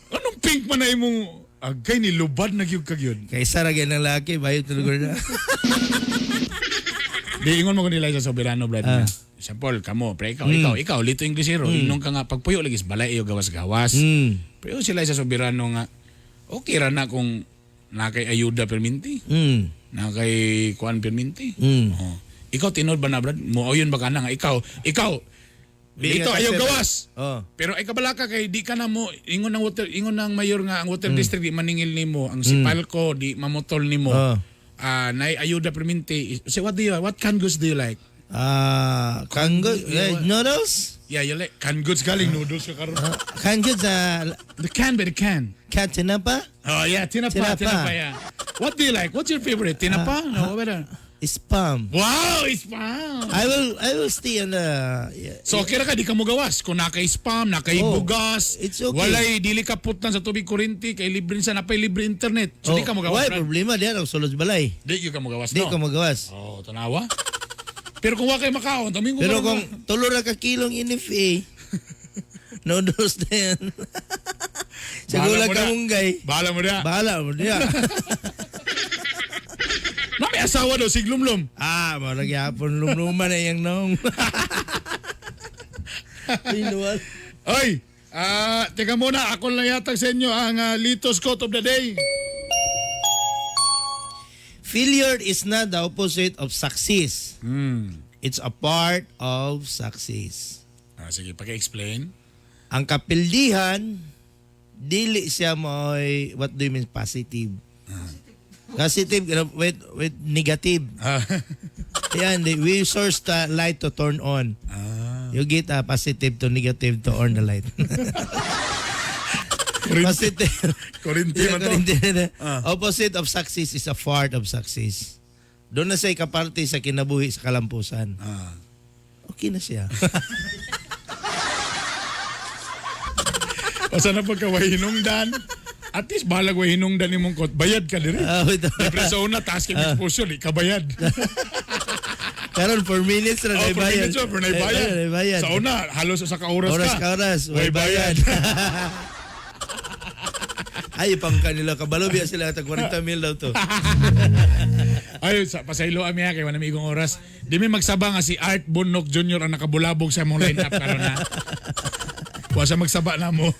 anong pink man na imong, agay ni lubad na gyud kagyud. Kaysa ra gyud ng laki, bayot tulog na. Di ingon mo ko nila sa Soberano, Brad. Example, kamo, pre, ikaw, Lito Inglesero, inong ka nga pagpuyo lagi sa balay iyo gawas-gawas. Pero sila sa Soberano nga, okay ra na kung na kay ayuda perminti. Na kay kuan perminti. Oh. Ikaw tinod ba na brad? Mo yun ba kana nga ikaw dito ayaw gawas. Pero ay kabalaka kay di ka na mo ingon ng mayor nga ang water district di maningil nimo, ang Sipalco di mamotol nimo. Nay ayuda perminti. So what canned goods do you like? Canned goods, noodles? Yeah, you like canned goods galing noodles ka karon. Canned goods, the can. Tinapa? Oh yeah, tinapa, yeah. What do you like? What's your favorite? Tinapa? No, better. Spam. Wow, spam. I will stay on the So okay ra ka di ka mo gawas kung naka-spam, naka-bugas. It's okay. Walay dili ka putlan sa tubig kuryente kay libre sa napay libre internet. So di ka mo gawas. Why problema diyan og sulod balay. Di ka mo gawas Di no. ka mo gawas. Oh, tanawa. Pero kung wa kay makaon, tamingo. Pero kung tulo ra ka kilong NFA, noodles din. Segulag ka munggay. Bahala mo dia. Na may asawa daw, siglumlum. Marag yapon lumluman na yung nong. Pinuwal. Oy, teka muna, ako lang yatag sa inyo ang Litos quote of the day. Failure is not the opposite of success. It's a part of success. Sige, paki-explain. Ang kapildihan, dili siya mo'y, what do you mean, positive? Positive with negative. Yan, we source the light to turn on. You get a positive to negative to on the light. Positive. Opposite of success is a part of success. Doon na siya kaparte sa kinabuhi sa kalampusan. Okay na siya. O sana pagkawahinungdan, at least balag wahinungdan ni mong kot, bayad ka diri. Siyempre sa una, task of exposure, ikabayad. Karon 4 minutes na bayad. 4 minutes na bayad. Sa una, halos sa ka-oras ka. Oras, way bayad. Ay, pang kanila kabalo biya sila tag 40 mil daw to. Ay, pasaylo ami kay wala mi igong oras. Di mi magsaba nga si Art Bonok Jr. ang nakabulabog sa mong lineup karon na. Wa siya magsaba na mo.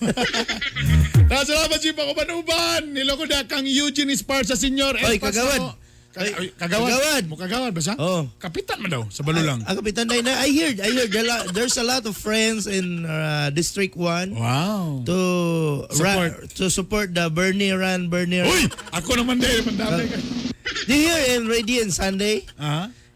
Salamat si Paco Banuban. Niloko da kang Eugene Spar sa senior. Oy, kagawad. Kagawad. Mo kagawad ba sa? Kapitan man daw sa Balulang. Kapitan day na. I heard there's a lot of friends in District 1. Wow. To support the Bernie Run. Uy, ako naman din mandami. Do you hear in Radiant Sunday?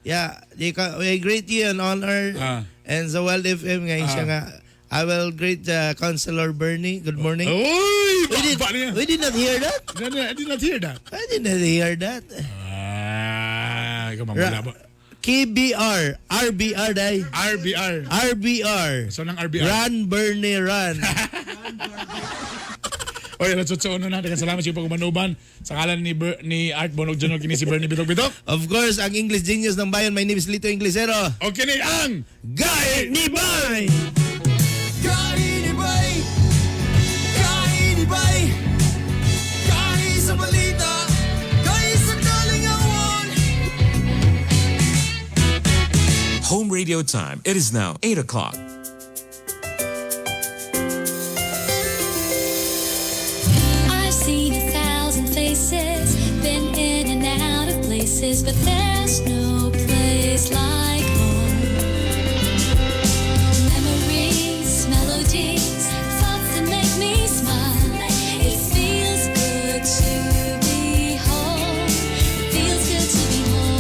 Yeah, we greet you and honor and sa Wild FM ngayon siya nga. I will greet Councilor Bernie. Good morning. We did not hear that. I did not hear that. I did not hear that. KBR, RBR day. RBR. So nang RBR. Run Bernie Run. Oy, natsutsoono na. Salamat si Paco Banuban. Sa ngalan ni Art Bonok Jr. kini si Bernie Bitok-Bitok. Of course, ang English genius ng bayan. My name is Lito Inglesero. Okay ni ang Gahe ni Bay. Kahit sa balita, kahit sa kalingawan. Home radio time. It is now 8 o'clock. I've seen 1,000 faces, been in and out of places, but there's no place like home. Memories, melodies, thoughts that make me smile. It feels good to be home. It feels good to be home.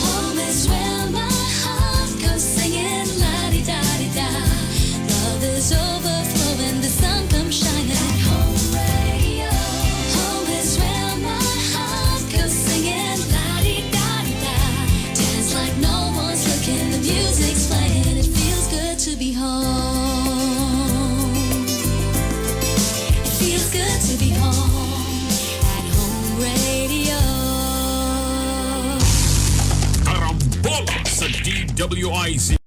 Home is where my heart goes singing la-di-da-di-da. Love is overflowing, the sun comes shining. Home radio. Home is where my heart goes singing la-di-da-di-da. Dance like no one's looking, the music's playing. It feels good to be home. It feels good to be home at Home Radio. Karambola sa DWIZ.